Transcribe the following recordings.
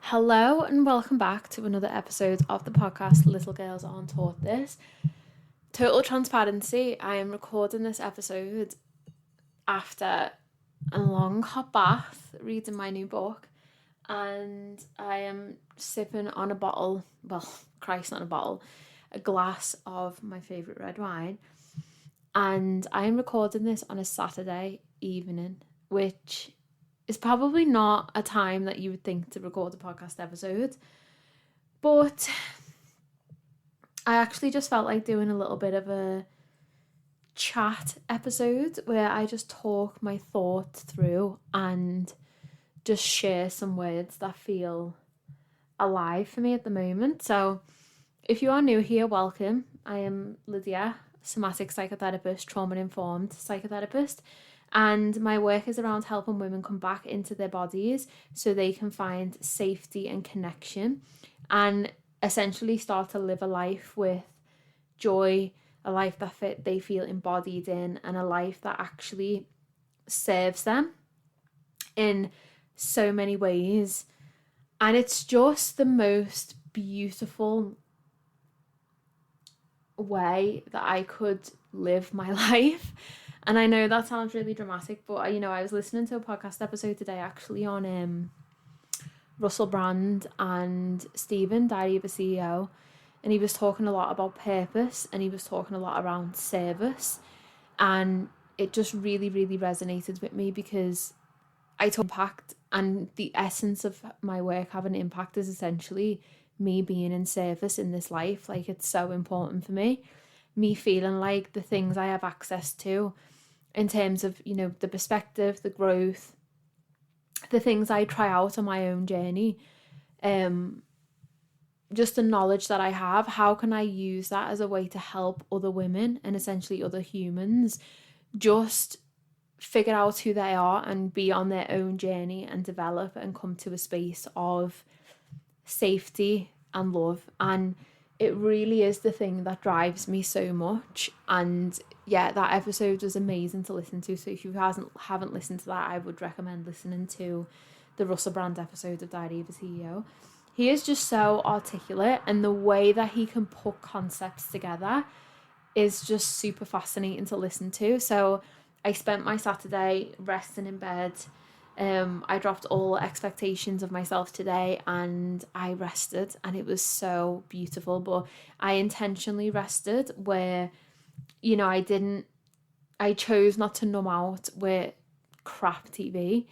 Hello and welcome back to another episode of the podcast Little Girls Aren't Taught This. Total transparency, I am recording this episode after a long hot bath reading my new book, and I am sipping on a bottle, a glass of my favourite red wine, and I am recording this on a Saturday evening, which is probably not a time that you would think to record a podcast episode, but I actually just felt like doing a little bit of a chat episode where I just talk my thoughts through and just share some words that feel alive for me at the moment. So if you are new here, welcome. I am Lydia, somatic psychotherapist, trauma-informed psychotherapist. And my work is around helping women come back into their bodies so they can find safety and connection and essentially start to live a life with joy, a life that they feel embodied in, and a life that actually serves them in so many ways. And it's just the most beautiful way that I could live my life. And I know that sounds really dramatic, but I was listening to a podcast episode today actually on Russell Brand and Stephen, Diary of a CEO, and he was talking a lot about purpose, and he was talking a lot around service, and it just really, really resonated with me because I took impact, and the essence of my work having impact is essentially me being in service in this life. Like, it's so important for me feeling like the things I have access to in terms of, the perspective, the growth, the things I try out on my own journey, just the knowledge that I have, how can I use that as a way to help other women and essentially other humans just figure out who they are and be on their own journey and develop and come to a space of safety and love. And it really is the thing that drives me so much. And yeah, that episode was amazing to listen to. So if you haven't listened to that, I would recommend listening to the Russell Brand episode of Diary of a CEO. He is just so articulate, and the way that he can put concepts together is just super fascinating to listen to. So I spent my Saturday resting in bed. I dropped all expectations of myself today and I rested, and it was so beautiful. But I intentionally rested where, I chose not to numb out with crap TV.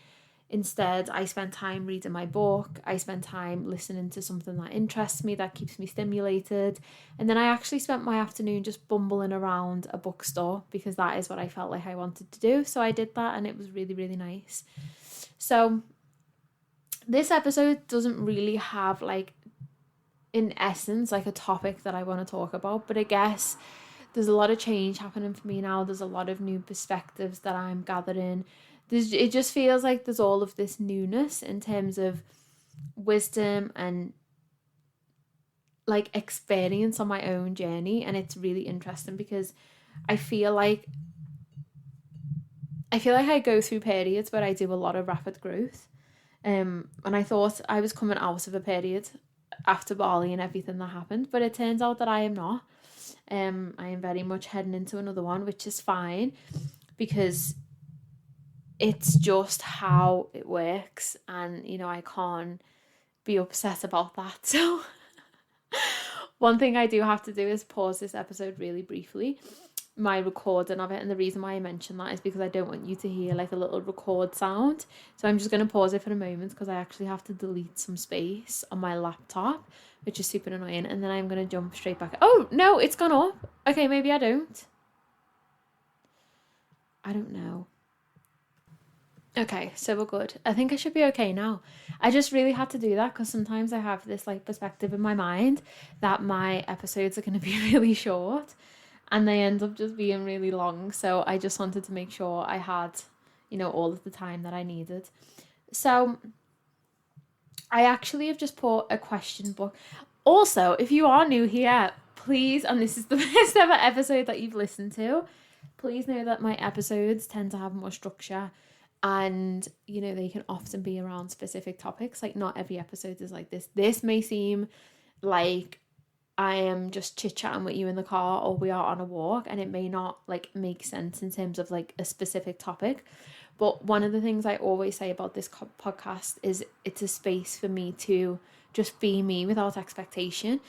Instead, I spent time reading my book. I spent time listening to something that interests me, that keeps me stimulated. And then I actually spent my afternoon just bumbling around a bookstore because that is what I felt like I wanted to do. So I did that, and it was really, really nice. So this episode doesn't really have, in essence, a topic that I want to talk about. But I guess there's a lot of change happening for me now. There's a lot of new perspectives that I'm gathering. It just feels like there's all of this newness in terms of wisdom and experience on my own journey. And it's really interesting because I feel like I go through periods where I do a lot of rapid growth. And I thought I was coming out of a period after Bali and everything that happened, but it turns out that I am not. I am very much heading into another one, which is fine because it's just how it works, and I can't be upset about that. So one thing I do have to do is pause this episode really briefly, my recording of it, and the reason why I mention that is because I don't want you to hear a little record sound. So I'm just going to pause it for a moment because I actually have to delete some space on my laptop, which is super annoying, and then I'm going to jump straight back. Oh no, it's gone up. Okay, maybe I don't know. Okay, so we're good. I think I should be okay now. I just really had to do that because sometimes I have this perspective in my mind that my episodes are going to be really short and they end up just being really long. So I just wanted to make sure I had, all of the time that I needed. So I actually have just put a question book. Also, if you are new here, please, and this is the first ever episode that you've listened to, please know that my episodes tend to have more structure. And, you know, they can often be around specific topics. Like, not every episode is like this. This may seem like I am just chit-chatting with you in the car, or we are on a walk, and it may not like make sense in terms of like a specific topic. But one of the things I always say about this podcast is it's a space for me to just be me without expectation.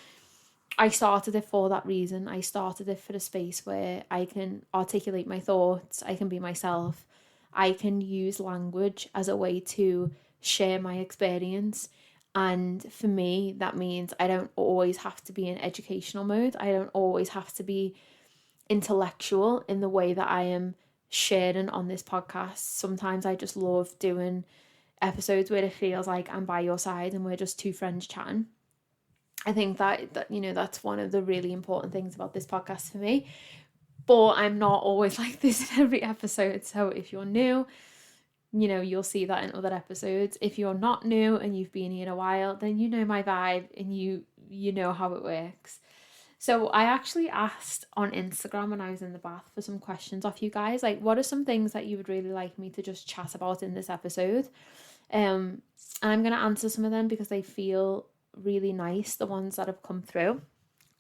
I started it for that reason. I started it for a space where I can articulate my thoughts, I can be myself, I can use language as a way to share my experience. And for me, that means I don't always have to be in educational mode. I don't always have to be intellectual in the way that I am sharing on this podcast. Sometimes I just love doing episodes where it feels like I'm by your side and we're just two friends chatting. I think that you know, that's one of the really important things about this podcast for me. But I'm not always like this in every episode. So if you're new, you know, you'll see that in other episodes. If you're not new and you've been here a while, then you know my vibe and you know how it works. So I actually asked on Instagram when I was in the bath for some questions off you guys. Like, what are some things that you would really like me to just chat about in this episode? And I'm going to answer some of them because they feel really nice, the ones that have come through.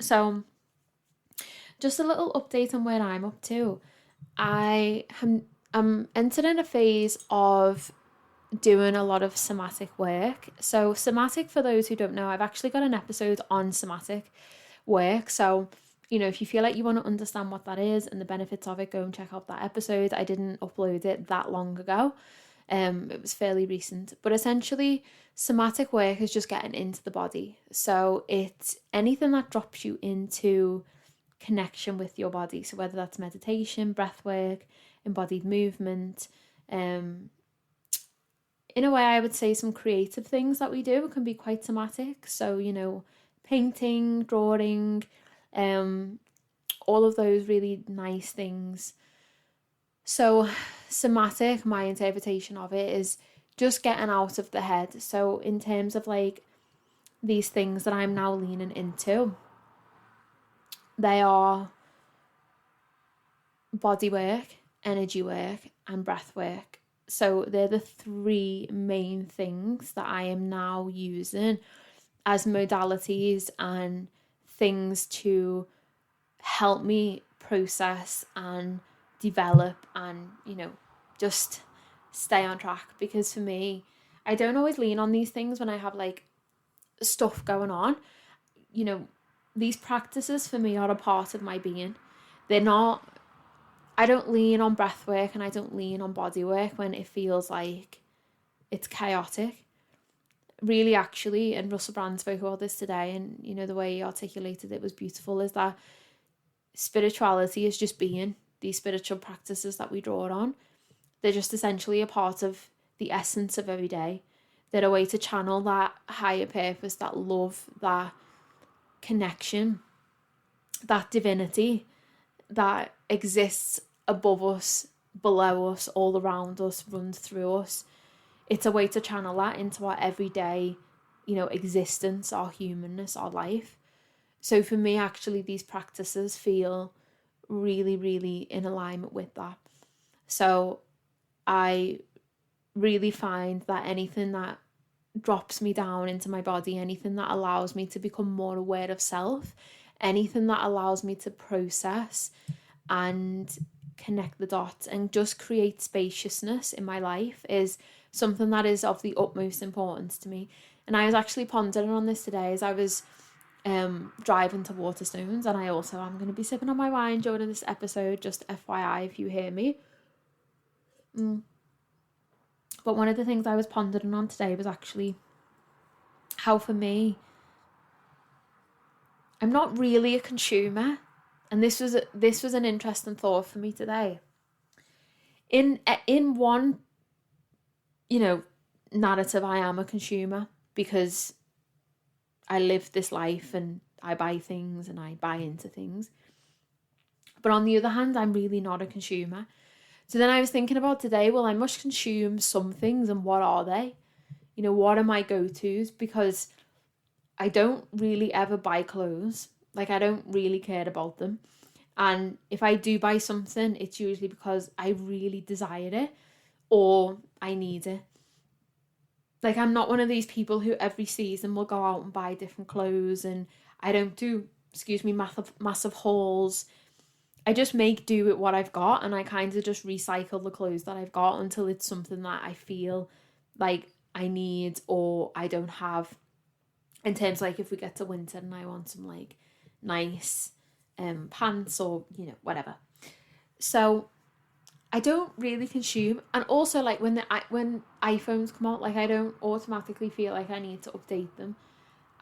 So just a little update on where I'm up to. I'm entering a phase of doing a lot of somatic work. So somatic, for those who don't know, I've actually got an episode on somatic work. So, you know, if you feel like you want to understand what that is and the benefits of it, go and check out that episode. I didn't upload it that long ago. It was fairly recent. But essentially, somatic work is just getting into the body. So it's anything that drops you into connection with your body. So whether that's meditation, breath work, embodied movement, in a way I would say some creative things that we do can be quite somatic. So, you know, painting, drawing, all of those really nice things. So somatic, my interpretation of it is just getting out of the head. So in terms of like these things that I'm now leaning into, they are body work, energy work, and breath work. So they're the three main things that I am now using as modalities and things to help me process and develop and, you know, just stay on track. Because for me, I don't always lean on these things when I have like stuff going on. You know, these practices for me are a part of my being. They're not, I don't lean on breath work and I don't lean on body work when it feels like it's chaotic. Really, actually, and Russell Brand spoke about this today, and you know, the way he articulated it was beautiful, is that spirituality is just being. These spiritual practices that we draw on, they're just essentially a part of the essence of every day. They're a way to channel that higher purpose, that love, that connection, that divinity that exists above us, below us, all around us, runs through us. It's a way to channel that into our everyday, you know, existence, our humanness, our life. So for me, actually, these practices feel really, really in alignment with that. So I really find that anything that drops me down into my body, anything that allows me to become more aware of self, anything that allows me to process and connect the dots and just create spaciousness in my life is something that is of the utmost importance to me. And I was actually pondering on this today as I was driving to Waterstones, and I also am going to be sipping on my wine during this episode, just FYI if you hear me. But one of the things I was pondering on today was actually how, for me, I'm not really a consumer, and this was an interesting thought for me today. In one, you know, narrative, I am a consumer because I live this life and I buy things and I buy into things. But on the other hand, I'm really not a consumer. So then I was thinking about today, well, I must consume some things, and what are they? You know, what are my go-tos? Because I don't really ever buy clothes. Like, I don't really care about them. And if I do buy something, it's usually because I really desire it, or I need it. Like, I'm not one of these people who every season will go out and buy different clothes, and I don't do, massive hauls. I just make do with what I've got, and I kind of just recycle the clothes that I've got until it's something that I feel like I need or I don't have. In terms, like, if we get to winter and I want some like nice pants or, you know, whatever. So I don't really consume. And also, like, when iPhones come out, like, I don't automatically feel like I need to update them.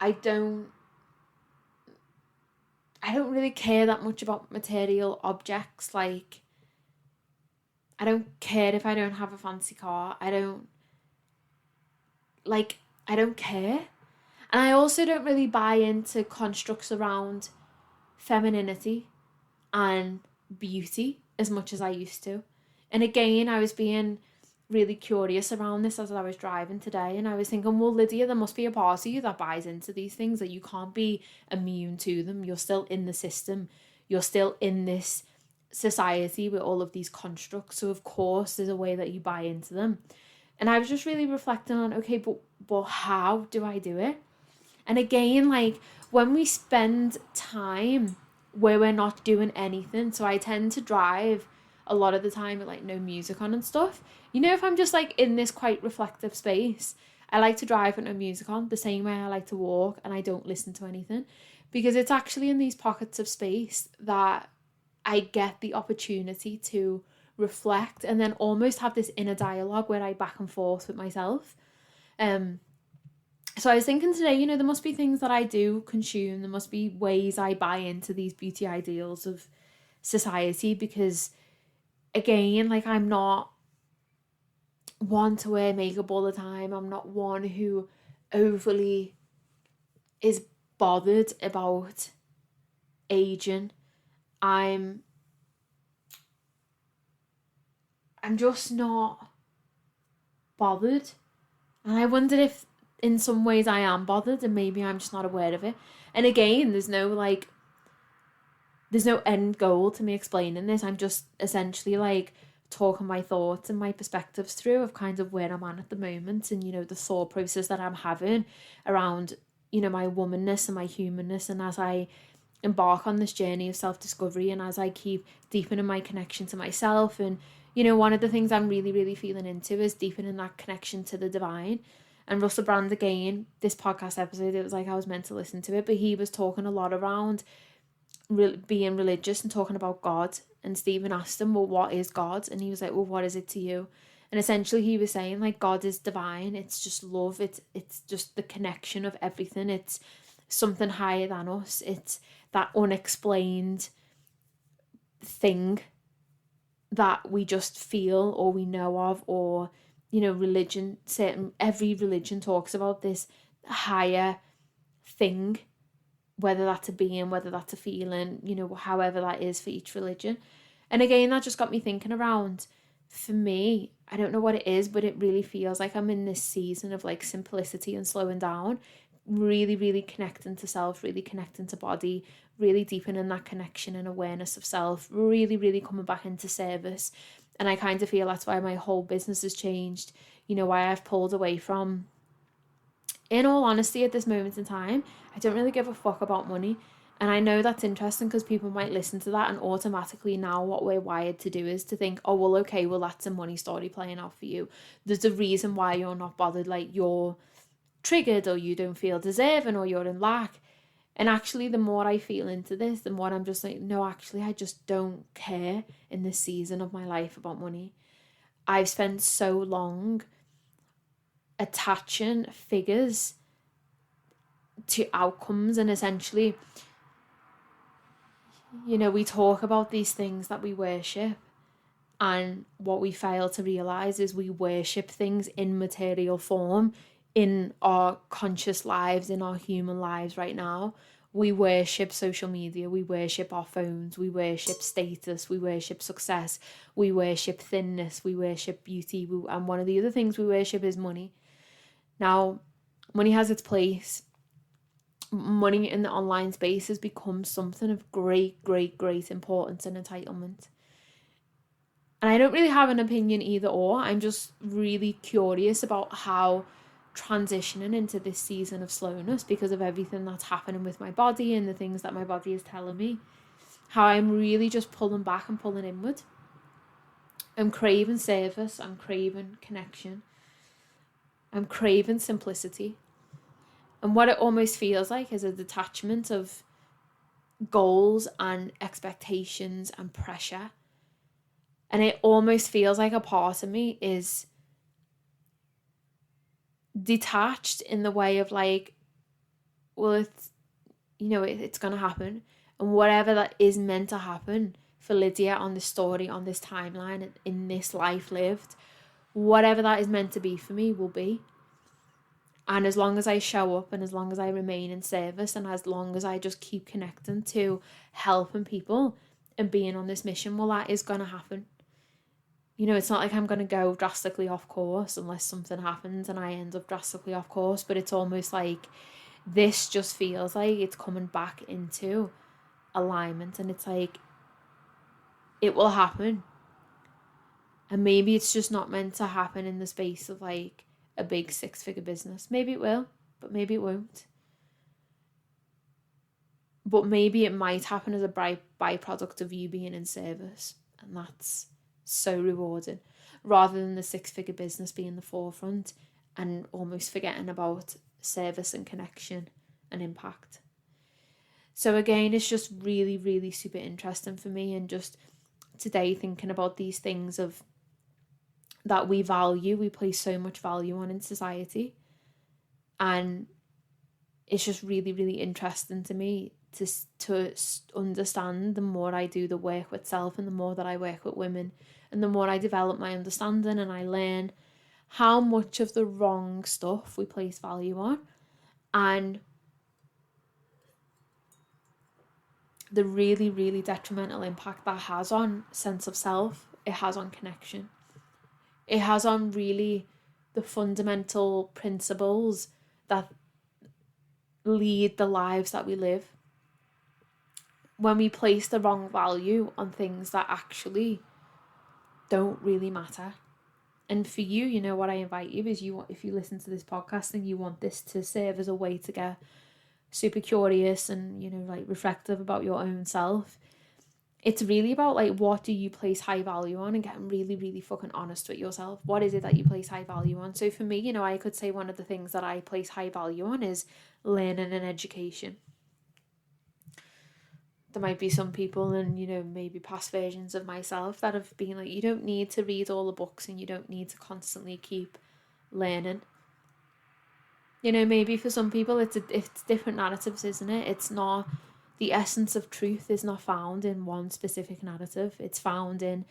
I don't really care that much about material objects. Like, I don't care if I don't have a fancy car. I don't care. And I also don't really buy into constructs around femininity and beauty as much as I used to. And again, I was being really curious around this as I was driving today, and I was thinking, well, Lydia, there must be a part of you that buys into these things, that you can't be immune to them. You're still in the system. You're still in this society with all of these constructs. So of course there's a way that you buy into them. And I was just really reflecting on, okay, but how do I do it? And again, like, when we spend time where we're not doing anything, so I tend to drive a lot of the time with like no music on and stuff. You know, if I'm just like in this quite reflective space, I like to drive with no music on, the same way I like to walk and I don't listen to anything, because it's actually in these pockets of space that I get the opportunity to reflect and then almost have this inner dialogue where I back and forth with myself. So I was thinking today, you know, there must be things that I do consume. There must be ways I buy into these beauty ideals of society, because again, like, I'm not one to wear makeup all the time. I'm not one who overly is bothered about aging. I'm just not bothered. And I wondered if in some ways I am bothered and maybe I'm just not aware of it. And again, there's no end goal to me explaining this. I'm just essentially like talking my thoughts and my perspectives through of kind of where I'm at the moment, and, you know, the thought process that I'm having around, you know, my womanness and my humanness. And as I embark on this journey of self-discovery and as I keep deepening my connection to myself, and, you know, one of the things I'm really, really feeling into is deepening that connection to the divine. And Russell Brand, again, this podcast episode, it was like I was meant to listen to it, but he was talking a lot around being religious and talking about God. And Stephen asked him, well, what is God? And he was like, well, what is it to you? And essentially he was saying, like, God is divine. It's just love. It's just the connection of everything. It's something higher than us. It's that unexplained thing that we just feel or we know of, or, you know, every religion talks about this higher thing, whether that's a being, whether that's a feeling, you know, however that is for each religion. And again, that just got me thinking around, for me, I don't know what it is, but it really feels like I'm in this season of like simplicity and slowing down, really, really connecting to self, really connecting to body, really deepening that connection and awareness of self, really, really coming back into service. And I kind of feel that's why my whole business has changed, you know, why I've pulled away from, in all honesty, at this moment in time, I don't really give a fuck about money. And I know that's interesting because people might listen to that and automatically now what we're wired to do is to think, oh, well, okay, well, that's a money story playing out for you. There's a reason why you're not bothered, like you're triggered or you don't feel deserving or you're in lack. And actually, the more I feel into this, the more I'm just like, no, actually, I just don't care in this season of my life about money. I've spent so long attaching figures to outcomes, and essentially, you know, we talk about these things that we worship, and what we fail to realize is we worship things in material form in our conscious lives, in our human lives right now. We worship social media, we worship our phones, we worship status, we worship success, we worship thinness, we worship beauty, and one of the other things we worship is money. Now, money has its place. Money in the online space has become something of great, great, great importance and entitlement. And I don't really have an opinion either or. I'm just really curious about how transitioning into this season of slowness, because of everything that's happening with my body and the things that my body is telling me, how I'm really just pulling back and pulling inward. I'm craving service, I'm craving connection, I'm craving simplicity. And what it almost feels like is a detachment of goals and expectations and pressure. And it almost feels like a part of me is detached in the way of like, well, it's going to happen. And whatever that is meant to happen for Lydia on this story, on this timeline, in this life lived, whatever that is meant to be for me will be. And as long as I show up and as long as I remain in service and as long as I just keep connecting to helping people and being on this mission, well, that is going to happen. It's not like I'm going to go drastically off course unless something happens and I end up drastically off course, but it's almost like this just feels like it's coming back into alignment, and it's like it will happen. And maybe it's just not meant to happen in the space of like a big 6-figure business. Maybe it will, but maybe it won't. But maybe it might happen as a byproduct of you being in service, and that's so rewarding, rather than the 6-figure business being the forefront and almost forgetting about service and connection and impact. So again, it's just really, really super interesting for me, and just today thinking about these things of that we place so much value on in society. And it's just really, really interesting to me to understand, the more I do the work with self and the more that I work with women and the more I develop my understanding and I learn how much of the wrong stuff we place value on, and the really, really detrimental impact that has on sense of self, it has on connection. It has on really the fundamental principles that lead the lives that we live. When we place the wrong value on things that actually don't really matter. And for you, what I invite you is, if you listen to this podcast and you want this to serve as a way to get super curious and, like reflective about your own self, it's really about like, what do you place high value on, and getting really, really fucking honest with yourself. What is it that you place high value on? So for me, I could say one of the things that I place high value on is learning and education. There might be some people and, maybe past versions of myself that have been like, you don't need to read all the books and you don't need to constantly keep learning. Maybe for some people it's different narratives, isn't it? It's not, the essence of truth is not found in one specific narrative. It's found in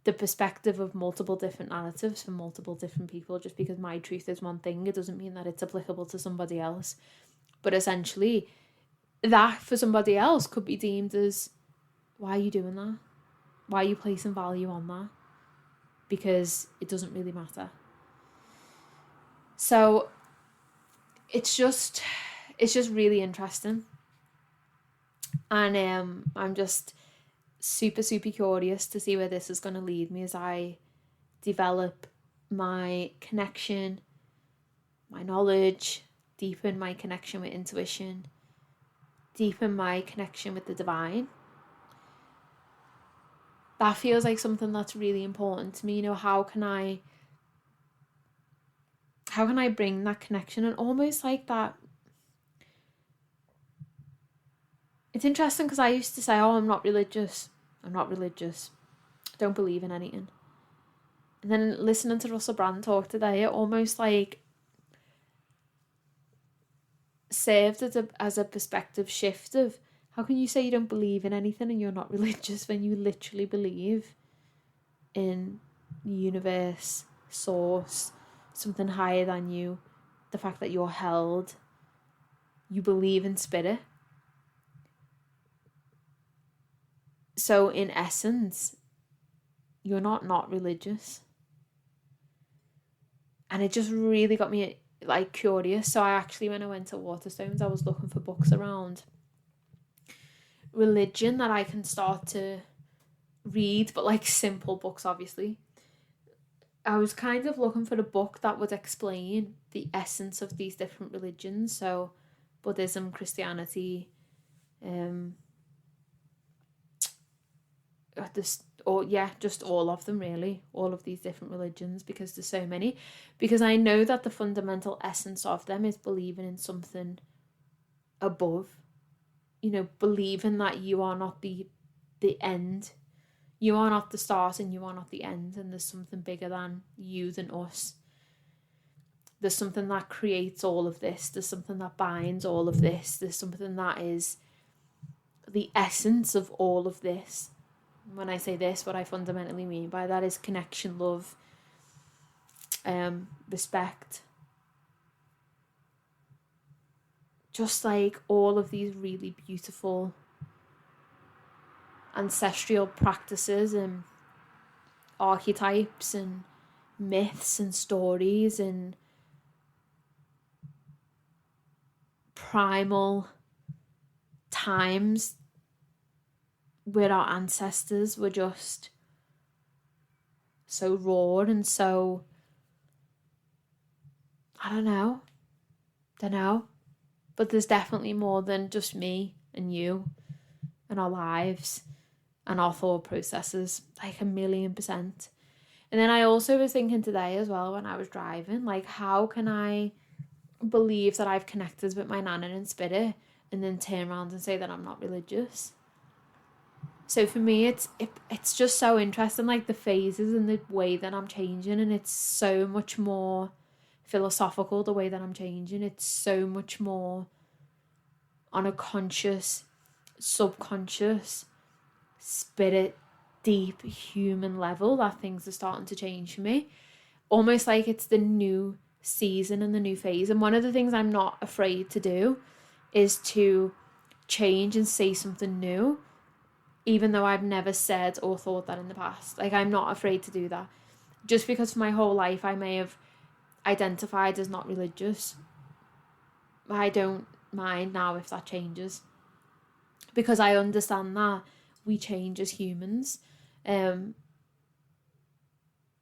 the perspective of multiple different narratives from multiple different people. Just because my truth is one thing, it doesn't mean that it's applicable to somebody else. But essentially, that for somebody else could be deemed as, why are you doing that? Why are you placing value on that? Because it doesn't really matter. So it's just really interesting. And I'm just super, super curious to see where this is going to lead me as I develop my connection, my knowledge, deepen my connection with intuition, deepen my connection with the divine. That feels like something that's really important to me. How can I bring that connection, and almost like that. It's interesting because I used to say, I'm not religious, I don't believe in anything. And then listening to Russell Brand talk today, it almost like served as a perspective shift of, how can you say you don't believe in anything and you're not religious when you literally believe in the universe, source, something higher than you, the fact that you're held, you believe in spirit. So in essence, you're not religious. And it just really got me like curious. So I actually, when I went to Waterstones, I was looking for books around religion that I can start to read, but like simple books, obviously. I was kind of looking for a book that would explain the essence of these different religions. So Buddhism, Christianity, just all of them, really, all of these different religions, because there's so many. Because I know that the fundamental essence of them is believing in something above, believing that you are not the end. You are not the start and you are not the end, and there's something bigger than you, than us. There's something that creates all of this. There's something that binds all of this. There's something that is the essence of all of this. When I say this, what I fundamentally mean by that is connection, love, respect. Just like all of these really beautiful ancestral practices and archetypes and myths and stories and primal times where our ancestors were just so raw and so, I don't know, but there's definitely more than just me and you and our lives and our thought processes, like 1,000,000%. And then I also was thinking today as well when I was driving, like, how can I believe that I've connected with my nana in spirit and then turn around and say that I'm not religious? So for me, it's just so interesting, like the phases and the way that I'm changing, and it's so much more philosophical the way that I'm changing. It's so much more on a conscious, subconscious, spirit, deep human level that things are starting to change for me. Almost like it's the new season and the new phase. And one of the things I'm not afraid to do is to change and say something new, even though I've never said or thought that in the past. Like, I'm not afraid to do that. Just because for my whole life I may have identified as not religious, I don't mind now if that changes, because I understand that we change as humans, and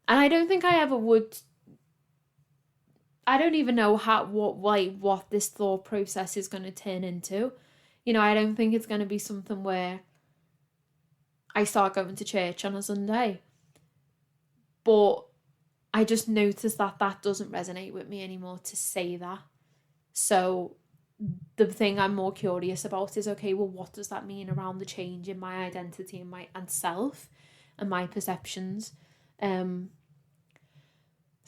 I don't think I ever would. I don't even know what this thought process is going to turn into. I don't think it's going to be something where I start going to church on a Sunday, but I just noticed that doesn't resonate with me anymore to say that. So the thing I'm more curious about is, okay, well, what does that mean around the change in my identity and self and my perceptions?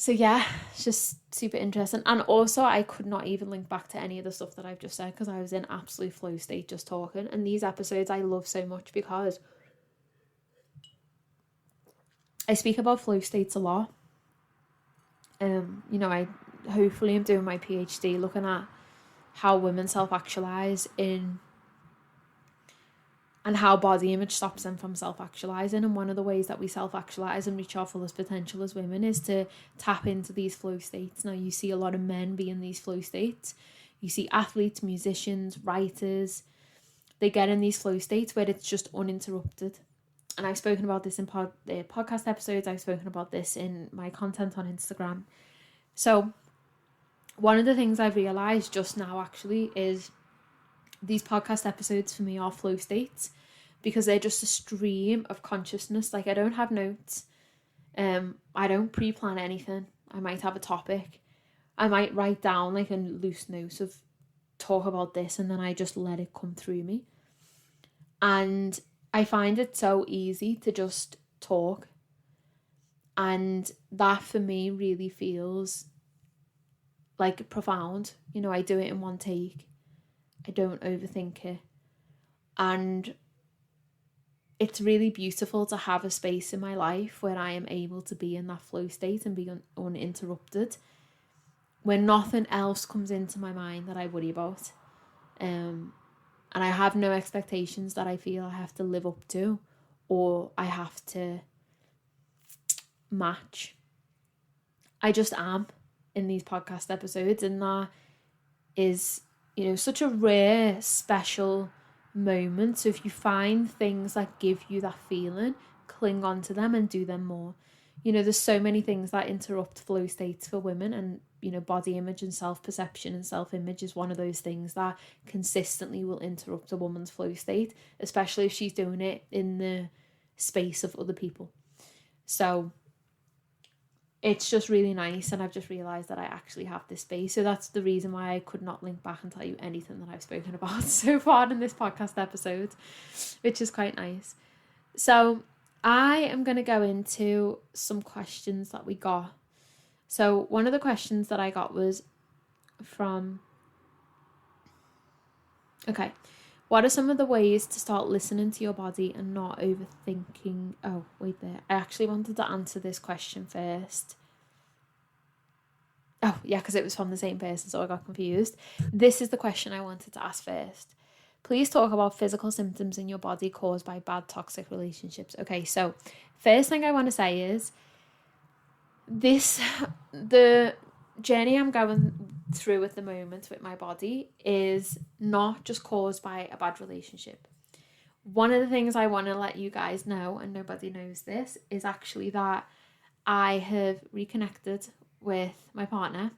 So yeah, it's just super interesting. And also, I could not even link back to any of the stuff that I've just said because I was in absolute flow state just talking. And these episodes I love so much because I speak about flow states a lot. I hopefully am doing my PhD looking at how women self-actualize and how body image stops them from self-actualizing. And one of the ways that we self-actualize and reach our fullest potential as women is to tap into these flow states. Now, you see a lot of men be in these flow states. You see athletes, musicians, writers. They get in these flow states where it's just uninterrupted. And I've spoken about this in podcast episodes. I've spoken about this in my content on Instagram. So one of the things I've realised just now actually is these podcast episodes for me are flow states because they're just a stream of consciousness. Like, I don't have notes. I don't pre-plan anything. I might have a topic. I might write down like a loose note of talk about this, and then I just let it come through me. And I find it so easy to just talk. And that for me really feels like profound. I do it in one take. I don't overthink it. And it's really beautiful to have a space in my life where I am able to be in that flow state and be uninterrupted, when nothing else comes into my mind that I worry about. And I have no expectations that I feel I have to live up to or I have to match. I just am in these podcast episodes, and that is, such a rare, special moment. So if you find things that give you that feeling, cling on to them and do them more. You know, there's so many things that interrupt flow states for women, and, you know, body image and self-perception and self-image is one of those things that consistently will interrupt a woman's flow state, especially if she's doing it in the space of other people. So it's just really nice, and I've just realised that I actually have this space. So that's the reason why I could not link back and tell you anything that I've spoken about so far in this podcast episode, which is quite nice. So I am going to go into some questions that we got. So one of the questions that I got was from, okay, what are some of the ways to start listening to your body and not overthinking? Oh, wait there. I actually wanted to answer this question first. Oh, yeah, because it was from the same person, so I got confused. This is the question I wanted to ask first. Please talk about physical symptoms in your body caused by bad toxic relationships. Okay, so first thing I want to say is the journey I'm going through at the moment with my body is not just caused by a bad relationship. One of the things I want to let you guys know, and nobody knows this, is actually that I have reconnected with my partner,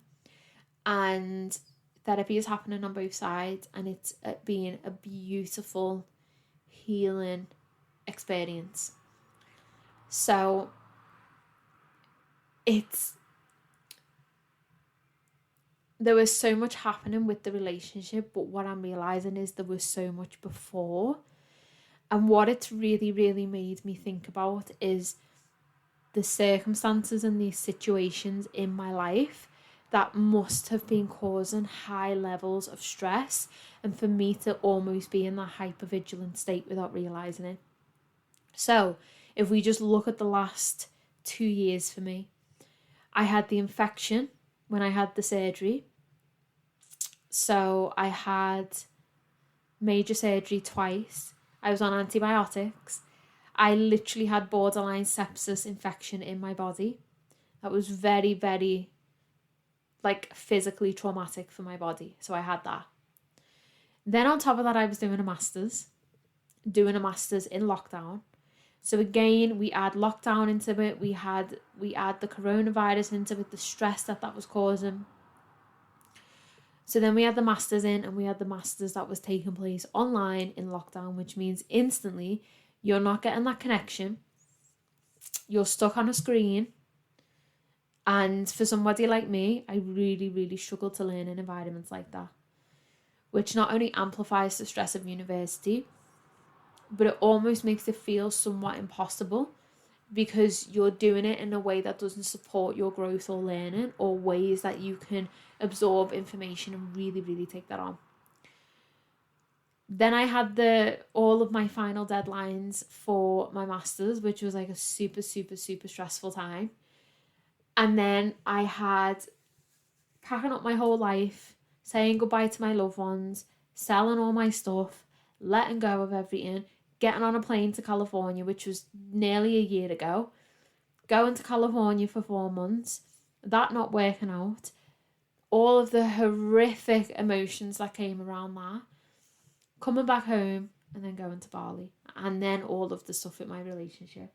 and therapy is happening on both sides, and it's being a beautiful healing experience. So there was so much happening with the relationship, but what I'm realizing is there was so much before. And what it's really, really made me think about is the circumstances and these situations in my life that must have been causing high levels of stress, and for me to almost be in that hypervigilant state without realizing it. So if we just look at the last 2 years for me, I had the infection when I had the surgery. So I had major surgery twice. I was on antibiotics. I literally had borderline sepsis infection in my body. That was very, very, like, physically traumatic for my body. So I had that. Then on top of that, I was doing a master's in lockdown. So again, we add lockdown into it. We add the coronavirus into it, the stress that was causing. So then we had the masters in, and we had the masters that was taking place online in lockdown, which means instantly you're not getting that connection. You're stuck on a screen. And for somebody like me, I really, really struggle to learn in environments like that, which not only amplifies the stress of university, but it almost makes it feel somewhat impossible, because you're doing it in a way that doesn't support your growth or learning, or ways that you can absorb information and really, really take that on. Then I had all of my final deadlines for my masters, which was like a super, super, super stressful time. And then I had packing up my whole life, saying goodbye to my loved ones, selling all my stuff, letting go of everything, getting on a plane to California, which was nearly a year ago, going to California for 4 months, that not working out, all of the horrific emotions that came around that, coming back home, and then going to Bali, and then all of the stuff with my relationship.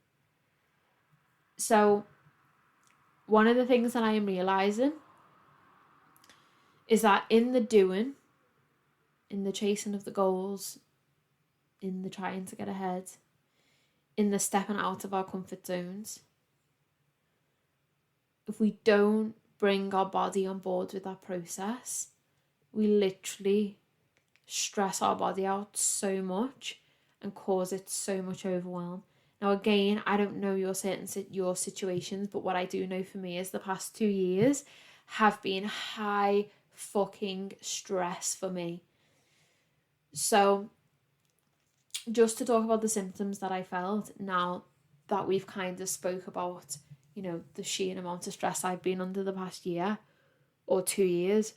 So one of the things that I am realising is that in the doing, in the chasing of the goals, in the trying to get ahead, in the stepping out of our comfort zones, if we don't bring our body on board with that process, we literally stress our body out so much and cause it so much overwhelm. Now again, I don't know your situations, but what I do know for me is the past 2 years have been high fucking stress for me. So just to talk about the symptoms that I felt, now that we've kind of spoke about, you know, the sheer amount of stress I've been under the past year or 2 years.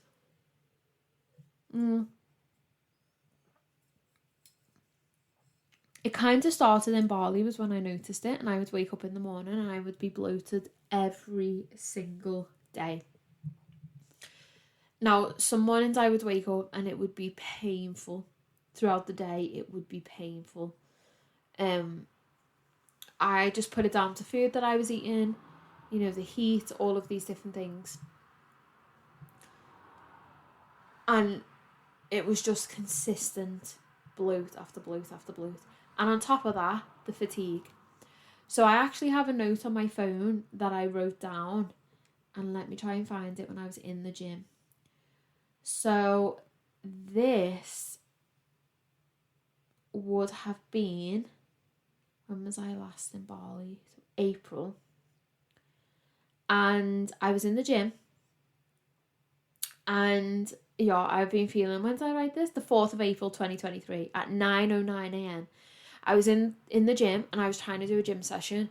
It kind of started in Bali was when I noticed it, and I would wake up in the morning and I would be bloated every single day. Now, some mornings I would wake up and it would be painful. Throughout the day, it would be painful. I just put it down to food that I was eating, you know, the heat, all of these different things. And it was just consistent bloat after bloat after bloat. And on top of that, the fatigue. So I actually have a note on my phone that I wrote down, and let me try and find it, when I was in the gym. So this would have been, when was I last in Bali? So April. And I was in the gym, and yeah, I've been feeling, when did I write this? The 4th of April 2023 at 9:09 a.m. I was in the gym, and I was trying to do a gym session,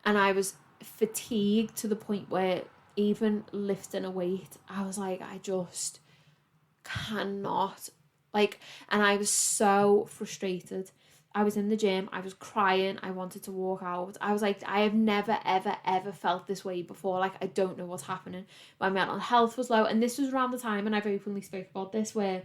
and I was fatigued to the point where even lifting a weight, I was like, I just cannot, like, and I was so frustrated. I was in the gym, I was crying, I wanted to walk out. I was like, I have never, ever, ever felt this way before. Like, I don't know what's happening. My mental health was low, and this was around the time, and I've openly spoke about this, where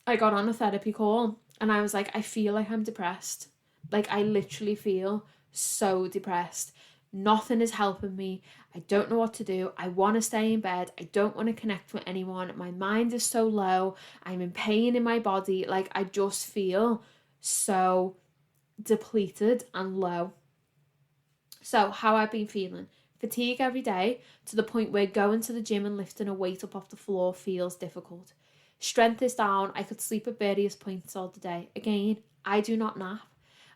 I got on a therapy call, and I was like, I feel like I'm depressed. Like, I literally feel so depressed. Nothing is helping me. I don't know what to do. I want to stay in bed. I don't want to connect with anyone. My mind is so low. I'm in pain in my body. Like, I just feel so depleted and low. So how I've been feeling: fatigue every day, to the point where going to the gym and lifting a weight up off the floor feels difficult. Strength is down. I could sleep at various points all the day. Again, I do not nap,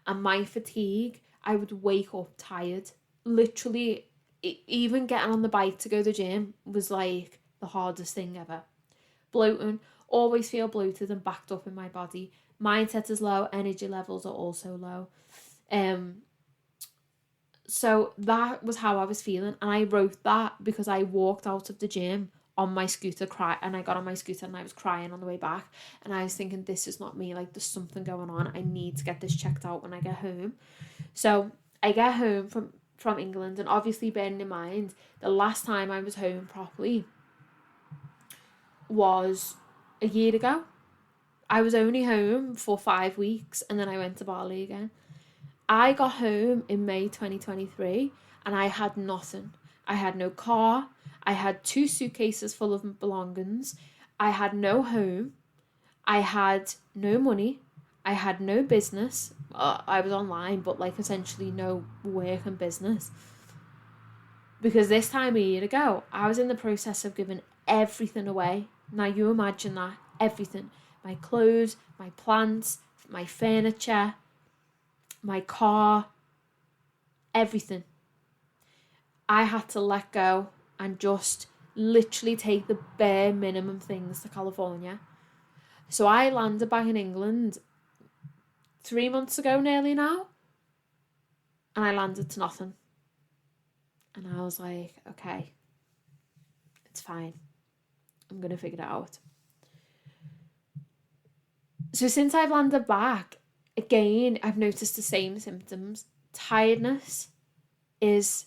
and my fatigue, I would wake up tired. Literally, even getting on the bike to go to the gym was like the hardest thing ever. Bloating, always feel bloated and backed up in my body. Mindset is low, energy levels are also low. So that was how I was feeling, and I wrote that because I walked out of the gym on my scooter, and I got on my scooter and I was crying on the way back, and I was thinking, this is not me, like, there's something going on. I need to get this checked out when I get home. So I get home from England, and obviously bearing in mind, the last time I was home properly was a year ago. I was only home for 5 weeks, and then I went to Bali again. I got home in May 2023, and I had nothing. I had no car. I had 2 suitcases full of belongings. I had no home. I had no money. I had no business. I was online, but like essentially no work and business. Because this time a year ago, I was in the process of giving everything away. Now you imagine that, everything. My clothes, my plants, my furniture, my car, everything. I had to let go and just literally take the bare minimum things to California. So I landed back in England 3 months ago nearly now, and I landed to nothing. And I was like, okay, it's fine. I'm going to figure it out. So since I've landed back, again, I've noticed the same symptoms. Tiredness is,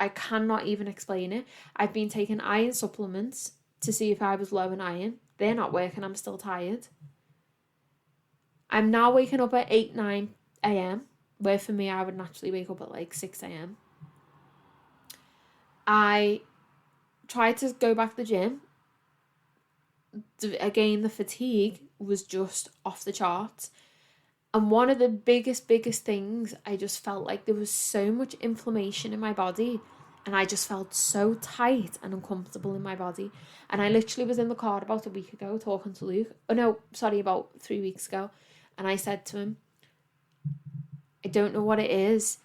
I cannot even explain it. I've been taking iron supplements to see if I was low in iron. They're not working. I'm still tired. I'm now waking up at 8, 9 a.m, where for me, I would naturally wake up at like 6 a.m. I tried to go back to the gym. Again, the fatigue was just off the charts. And one of the biggest things, I just felt like there was so much inflammation in my body, and I just felt so tight and uncomfortable in my body. And I literally was in the car about a week ago talking to Luke. About 3 weeks ago. And I said to him, I don't know what it is,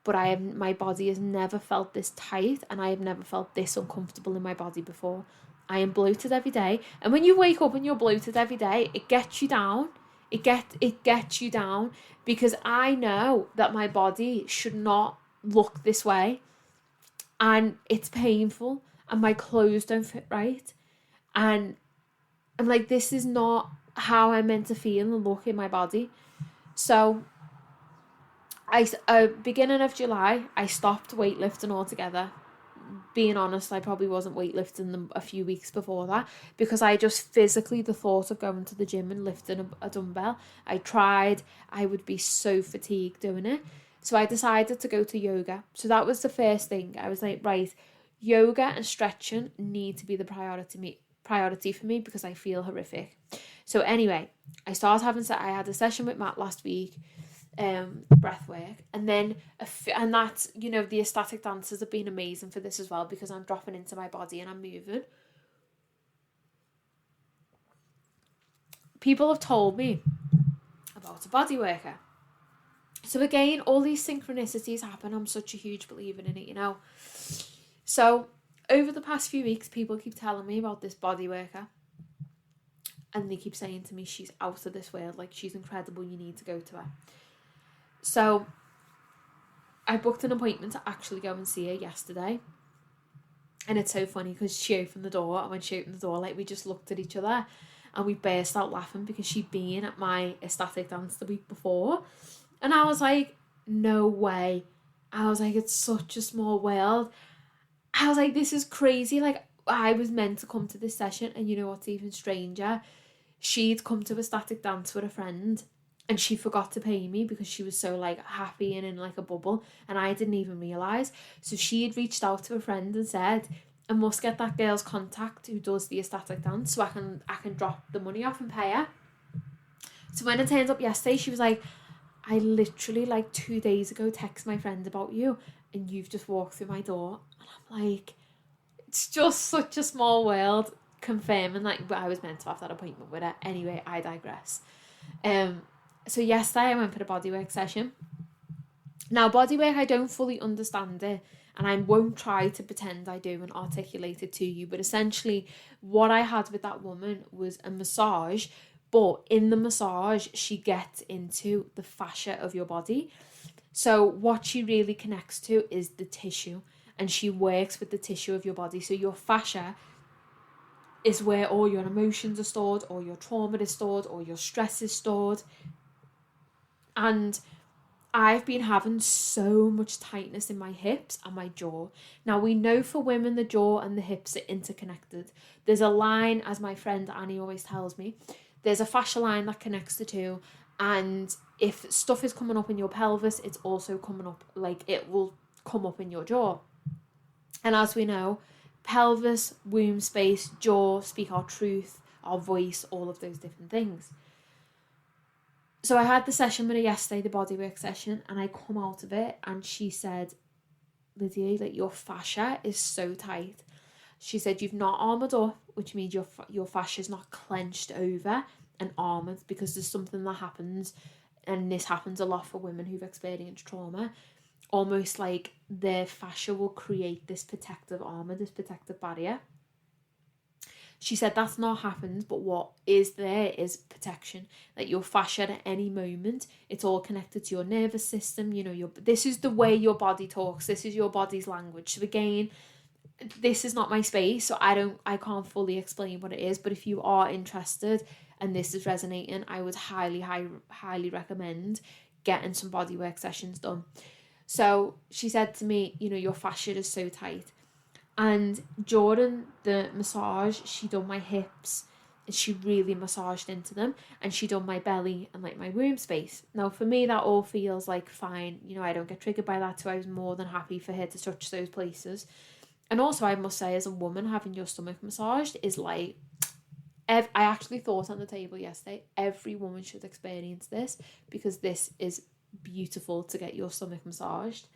but my body has never felt this tight, and I have never felt this uncomfortable in my body before. I am bloated every day. And when you wake up and you're bloated every day, it gets you down. It gets you down, because I know that my body should not look this way, and it's painful, and my clothes don't fit right, and I'm like, this is not how I'm meant to feel and look in my body. So beginning of July, I stopped weightlifting altogether. Being honest, I probably wasn't weightlifting a few weeks before that, because I just physically, the thought of going to the gym and lifting a dumbbell, I tried, I would be so fatigued doing it. So I decided to go to yoga. So that was the first thing. I was like, right, yoga and stretching need to be the priority for me because I feel horrific. So anyway, I had a session with Matt last week, breath work, and then and that's, you know, the ecstatic dancers have been amazing for this as well because I'm dropping into my body and I'm moving. People have told me about a body worker. So again, all these synchronicities happen. I'm such a huge believer in it, you know. So over the past few weeks, people keep telling me about this body worker. And they keep saying to me, she's out of this world. Like, she's incredible. You need to go to her. So I booked an appointment to actually go and see her yesterday. And it's so funny because she opened the door. And when she opened the door, like, we just looked at each other. And we burst out laughing because she'd been at my ecstatic dance the week before. And I was like, no way. I was like, it's such a small world. I was like, this is crazy. Like, I was meant to come to this session. And you know what's even stranger? She'd come to a static dance with a friend. And she forgot to pay me because she was so, like, happy and in, like, a bubble. And I didn't even realise. So she had reached out to a friend and said, I must get that girl's contact who does the ecstatic dance so I can drop the money off and pay her. So when it turned up yesterday, she was like, I literally, like, 2 days ago texted my friend about you and you've just walked through my door. And I'm like, it's just such a small world, confirming that I was meant to have that appointment with her. Anyway, I digress. So yesterday I went for the bodywork session. Now, bodywork, I don't fully understand it, and I won't try to pretend I do and articulate it to you, but essentially what I had with that woman was a massage, but in the massage she gets into the fascia of your body. So what she really connects to is the tissue, and she works with the tissue of your body. So your fascia is where all your emotions are stored, or your trauma is stored, or your stress is stored. And I've been having so much tightness in my hips and my jaw. Now, we know for women the jaw and the hips are interconnected. There's a line, as my friend Annie always tells me, there's a fascia line that connects the two, and if stuff is coming up in your pelvis, it's also coming up, like, it will come up in your jaw. And as we know, pelvis, womb space, jaw speak our truth, our voice, all of those different things. So I had the session with her yesterday, the bodywork session, and I come out of it and she said, Lydia, like, your fascia is so tight. She said, you've not armoured up, which means your fascia is not clenched over and armoured, because there's something that happens, and this happens a lot for women who've experienced trauma. Almost like their fascia will create this protective armour, this protective barrier. She said that's not happened, but what is there is protection. Like, your fascia at any moment, it's all connected to your nervous system. You know, this is the way your body talks. This is your body's language. So again, this is not my space, so I can't fully explain what it is. But if you are interested and this is resonating, I would highly recommend getting some bodywork sessions done. So she said to me, you know, your fascia is so tight. And during the massage, she done my hips, and she really massaged into them, and she done my belly and, like, my womb space. Now, for me, that all feels like fine. You know, I don't get triggered by that, so I was more than happy for her to touch those places. And also, I must say, as a woman, having your stomach massaged is like, I actually thought on the table yesterday, every woman should experience this, because this is beautiful to get your stomach massaged.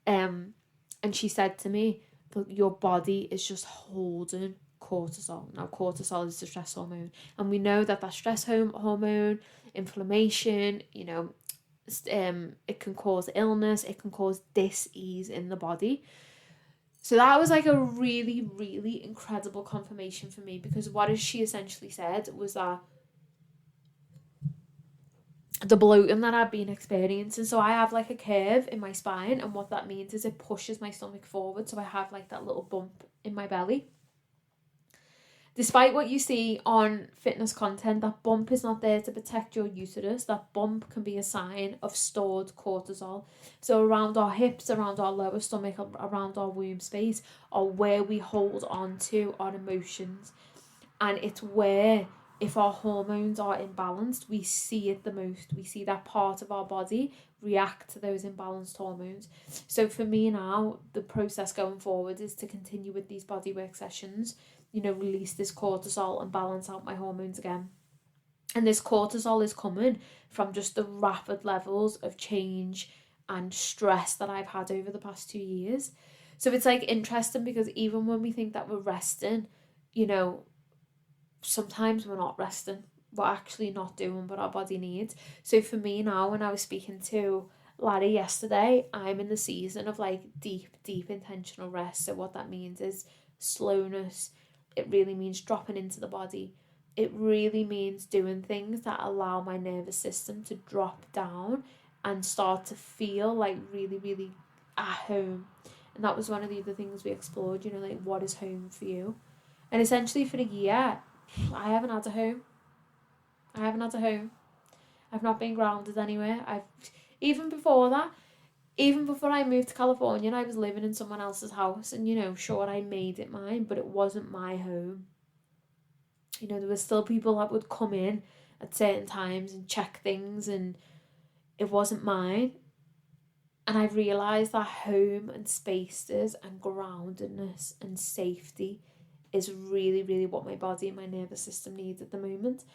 And she said to me, your body is just holding cortisol. Now, cortisol is the stress hormone, and we know that stress hormone, inflammation, you know, it can cause illness, it can cause dis-ease in the body. So that was like a really, really incredible confirmation for me, because what she essentially said was that the bloating that I've been experiencing, so I have like a curve in my spine, and what that means is it pushes my stomach forward, so I have like that little bump in my belly. Despite what you see on fitness content, that bump is not there to protect your uterus. That bump can be a sign of stored cortisol. So around our hips, around our lower stomach, around our womb space are where we hold on to our emotions, and it's where if our hormones are imbalanced, we see it the most. We see that part of our body react to those imbalanced hormones. So for me now, the process going forward is to continue with these bodywork sessions, release this cortisol and balance out my hormones again. And this cortisol is coming from just the rapid levels of change and stress that I've had over the past 2 years. So it's like interesting because even when we think that we're resting, sometimes we're not resting. We're actually not doing what our body needs. So for me now, when I was speaking to Lydia yesterday, I'm in the season of like deep intentional rest. So what that means is slowness. It really means dropping into the body. It really means doing things that allow my nervous system to drop down and start to feel like really, really at home. And that was one of the other things we explored, like what is home for you? And essentially for a year, I haven't had a home. I've not been grounded anywhere. Even before I moved to California, I was living in someone else's house, and sure, I made it mine, but it wasn't my home. There were still people that would come in at certain times and check things, and it wasn't mine. And I realised that home and spaces and groundedness and safety is really, really what my body and my nervous system needs at the moment.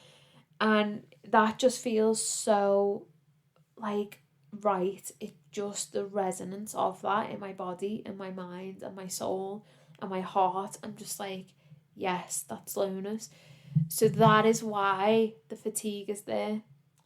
And that just feels so like right. It just, the resonance of that in my body and my mind and my soul and my heart, I'm just like, yes, that slowness. So that is why the fatigue is there.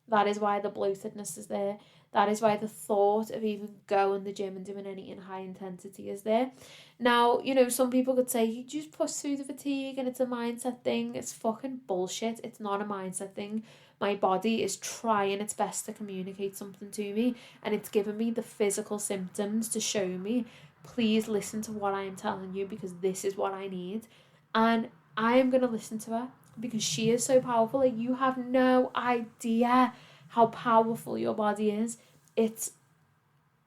That is why the bloatedness is there. That is why the thought of even going to the gym and doing anything high intensity is there. Now, some people could say, you just push through the fatigue and it's a mindset thing. It's fucking bullshit. It's not a mindset thing. My body is trying its best to communicate something to me, and it's giving me the physical symptoms to show me, please listen to what I am telling you because this is what I need. And I am going to listen to her because she is so powerful. Like, you have no idea how powerful your body is. It's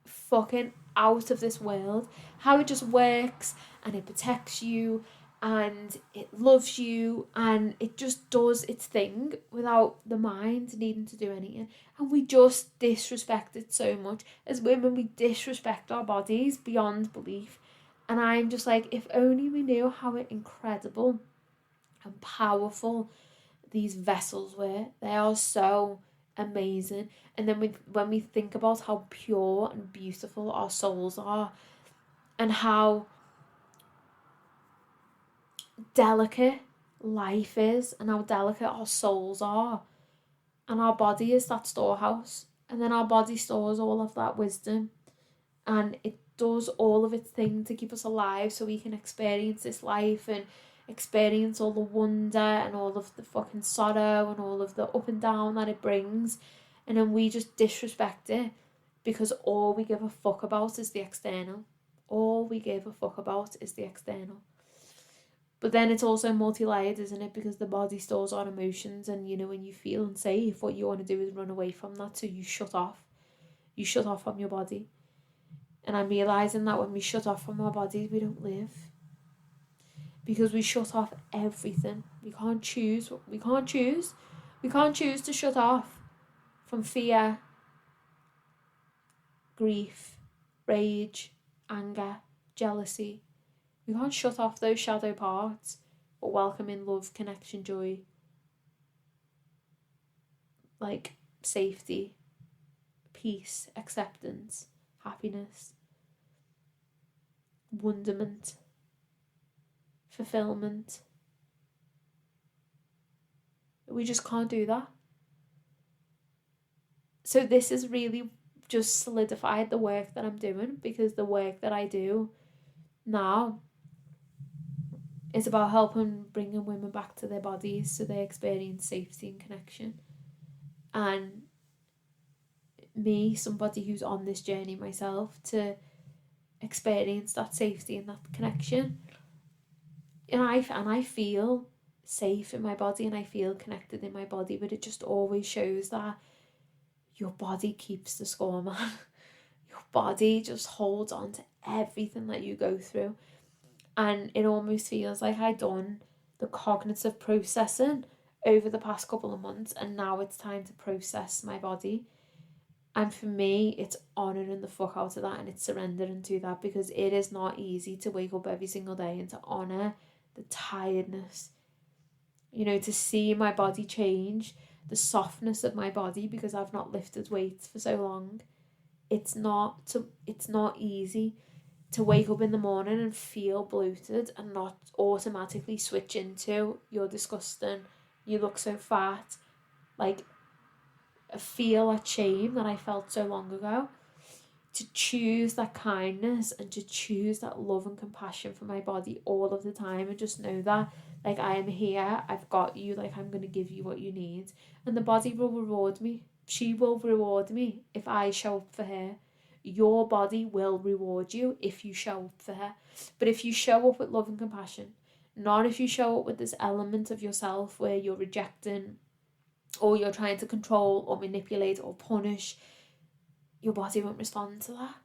fucking out of this world. How it just works, and it protects you, and it loves you, and it just does its thing without the mind needing to do anything. And we just disrespect it so much. As women, we disrespect our bodies beyond belief. And I'm just like, if only we knew how incredible and powerful these vessels were. They are so amazing. And then when we think about how pure and beautiful our souls are, and how delicate life is, and how delicate our souls are, and our body is that storehouse, and then our body stores all of that wisdom, and it does all of its thing to keep us alive so we can experience this life and experience all the wonder and all of the fucking sorrow and all of the up and down that it brings. And then we just disrespect it because all we give a fuck about is the external. All we give a fuck about is the external. But then it's also multi-layered, isn't it? Because the body stores our emotions, and when you feel unsafe, what you want to do is run away from that, so you shut off. You shut off from your body. And I'm realising that when we shut off from our bodies, we don't live. Because we shut off everything. We can't choose. We can't choose to shut off from fear, grief, rage, anger, jealousy. We can't shut off those shadow parts, but welcome in love, connection, joy, like safety, peace, acceptance, happiness, wonderment, fulfillment. We just can't do that. So this has really just solidified the work that I'm doing, because the work that I do now is about helping bringing women back to their bodies so they experience safety and connection. And me, somebody who's on this journey myself, to experience that safety and that connection. And I feel safe in my body, and I feel connected in my body, but it just always shows that your body keeps the score, man. Your body just holds on to everything that you go through. And it almost feels like I've done the cognitive processing over the past couple of months, and now it's time to process my body. And for me, it's honouring the fuck out of that, and it's surrendering to that, because it is not easy to wake up every single day and to honour the tiredness. You know, to see my body change, the softness of my body, because I've not lifted weights for so long. It's not easy to wake up in the morning and feel bloated and not automatically switch into "you're disgusting, you look so fat." Like, I feel that shame that I felt so long ago. To choose that kindness and to choose that love and compassion for my body all of the time, and just know that, like, I am here, I've got you, like, I'm going to give you what you need. And the body will reward me. She will reward me if I show up for her. Your body will reward you if you show up for her. But if you show up with love and compassion, not if you show up with this element of yourself where you're rejecting, or you're trying to control or manipulate or punish, your body won't respond to that.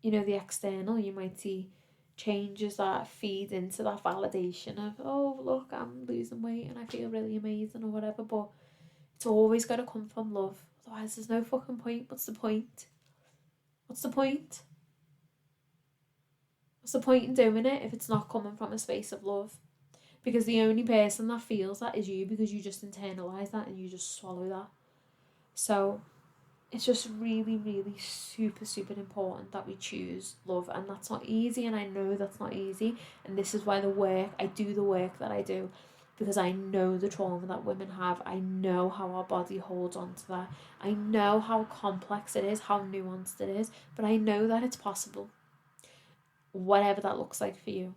You know, the external, you might see changes that feed into that validation of, oh, look, I'm losing weight and I feel really amazing or whatever, but it's always got to come from love. Otherwise, there's no fucking point. What's the point? What's the point? What's the point in doing it if it's not coming from a space of love? Because the only person that feels that is you, because you just internalise that and you just swallow that. So it's just really, really super, super important that we choose love. And that's not easy, and I know that's not easy. And this is why I do the work that I do, because I know the trauma that women have. I know how our body holds on to that. I know how complex it is, how nuanced it is, but I know that it's possible. Whatever that looks like for you.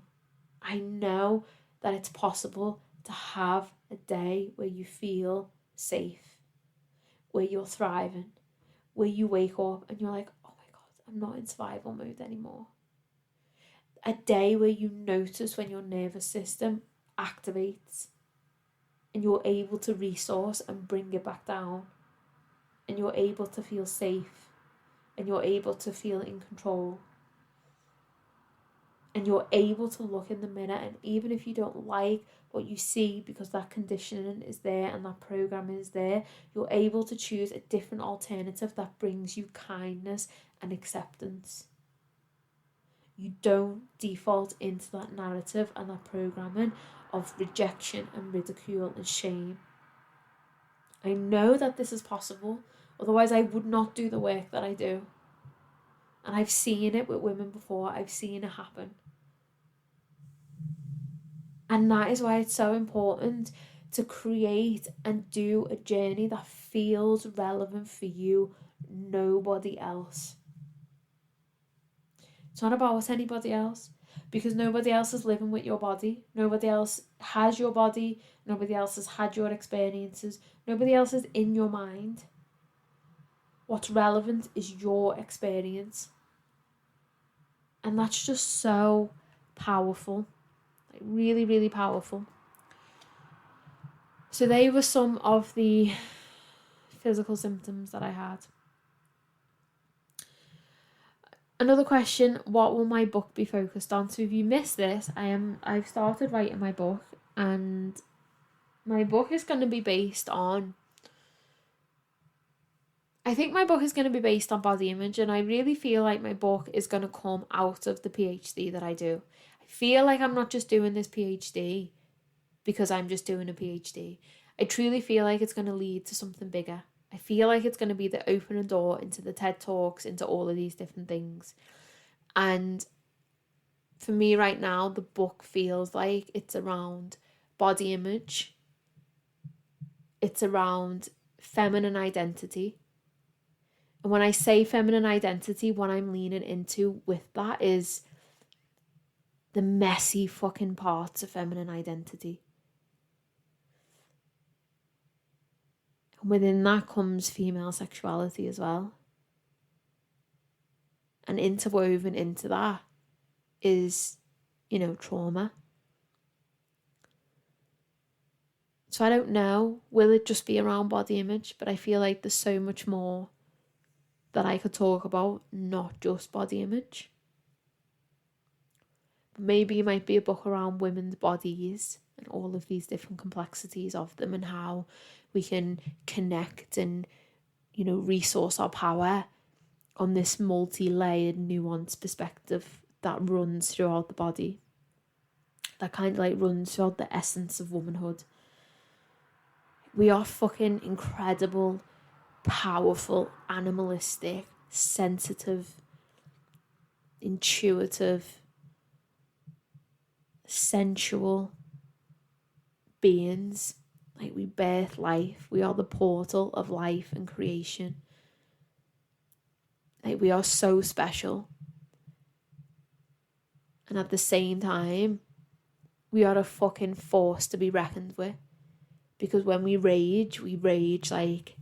I know that it's possible to have a day where you feel safe, where you're thriving, where you wake up and you're like, oh my God, I'm not in survival mode anymore. A day where you notice when your nervous system activates and you're able to resource and bring it back down, and you're able to feel safe, and you're able to feel in control, and you're able to look in the mirror, and even if you don't like what you see because that conditioning is there and that programming is there, you're able to choose a different alternative that brings you kindness and acceptance. You don't default into that narrative and that programming of rejection and ridicule and shame. I know that this is possible, otherwise I would not do the work that I do. And I've seen it with women before, I've seen it happen. And that is why it's so important to create and do a journey that feels relevant for you, nobody else. It's not about anybody else, because nobody else is living with your body. Nobody else has your body. Nobody else has had your experiences. Nobody else is in your mind. What's relevant is your experience. And that's just so powerful. Like, really, really powerful. So they were some of the physical symptoms that I had. Another question, what will my book be focused on? So if you missed this, I've started writing my book, and my book is going to be based on, I think my book is going to be based on body image, and I really feel like my book is going to come out of the PhD that I do. I feel like I'm not just doing this PhD because I'm just doing a PhD. I truly feel like it's going to lead to something bigger. I feel like it's going to be the opening door into the TED Talks, into all of these different things. And for me right now, the book feels like it's around body image. It's around feminine identity. And when I say feminine identity, what I'm leaning into with that is the messy fucking parts of feminine identity. And within that comes female sexuality as well. And interwoven into that is, trauma. So I don't know, will it just be around body image? But I feel like there's so much more that I could talk about, not just body image. Maybe it might be a book around women's bodies, and all of these different complexities of them, and how we can connect and, you know, resource our power on this multi-layered, nuanced perspective that runs throughout the body, that kind of like runs throughout the essence of womanhood. We are fucking incredible, powerful, animalistic, sensitive, intuitive, sensual beings. Like, we birth life. We are the portal of life and creation. Like, we are so special. And at the same time, we are a fucking force to be reckoned with. Because when we rage like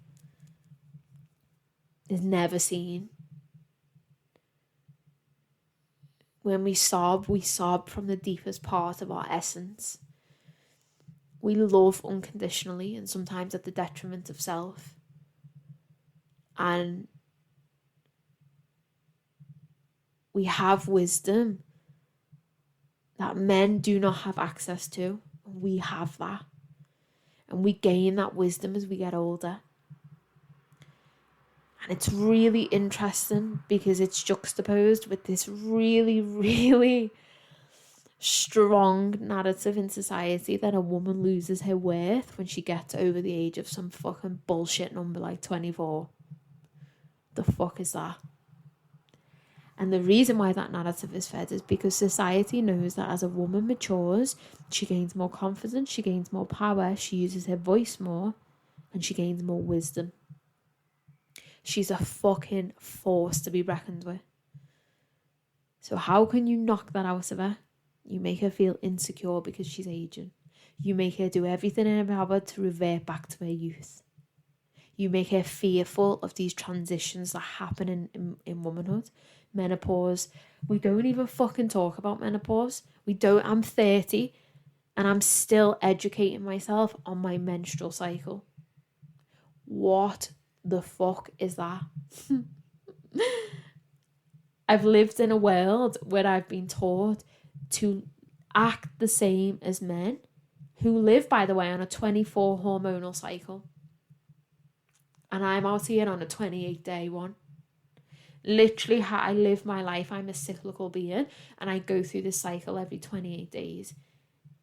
it's never seen. When we sob from the deepest part of our essence. We love unconditionally, and sometimes at the detriment of self. And we have wisdom that men do not have access to. We have that. And we gain that wisdom as we get older. And it's really interesting because it's juxtaposed with this really, really strong narrative in society that a woman loses her worth when she gets over the age of some fucking bullshit number like 24. The fuck is that? And the reason why that narrative is fed is because society knows that as a woman matures, she gains more confidence, she gains more power, she uses her voice more, and she gains more wisdom. She's a fucking force to be reckoned with. So how can you knock that out of her? You make her feel insecure because she's aging. You make her do everything in her power to revert back to her youth. You make her fearful of these transitions that happen in womanhood. Menopause. We don't even fucking talk about menopause. I'm 30 and I'm still educating myself on my menstrual cycle. What the fuck is that? I've lived in a world where I've been taught to act the same as men who live, by the way, on a 24 hormonal cycle. And I'm out here on a 28-day one. Literally, how I live my life, I'm a cyclical being, and I go through this cycle every 28 days.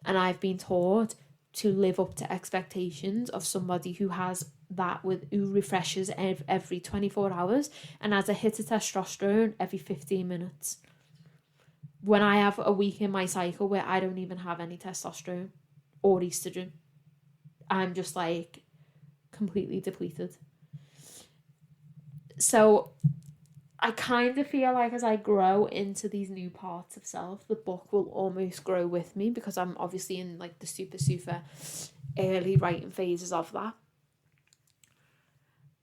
And I've been taught to live up to expectations of somebody who has that, who refreshes every 24 hours and has a hit of testosterone every 15 minutes. When I have a week in my cycle where I don't even have any testosterone or estrogen, I'm just like completely depleted. So I kind of feel like as I grow into these new parts of self, the book will almost grow with me, because I'm obviously in like the super early writing phases of that.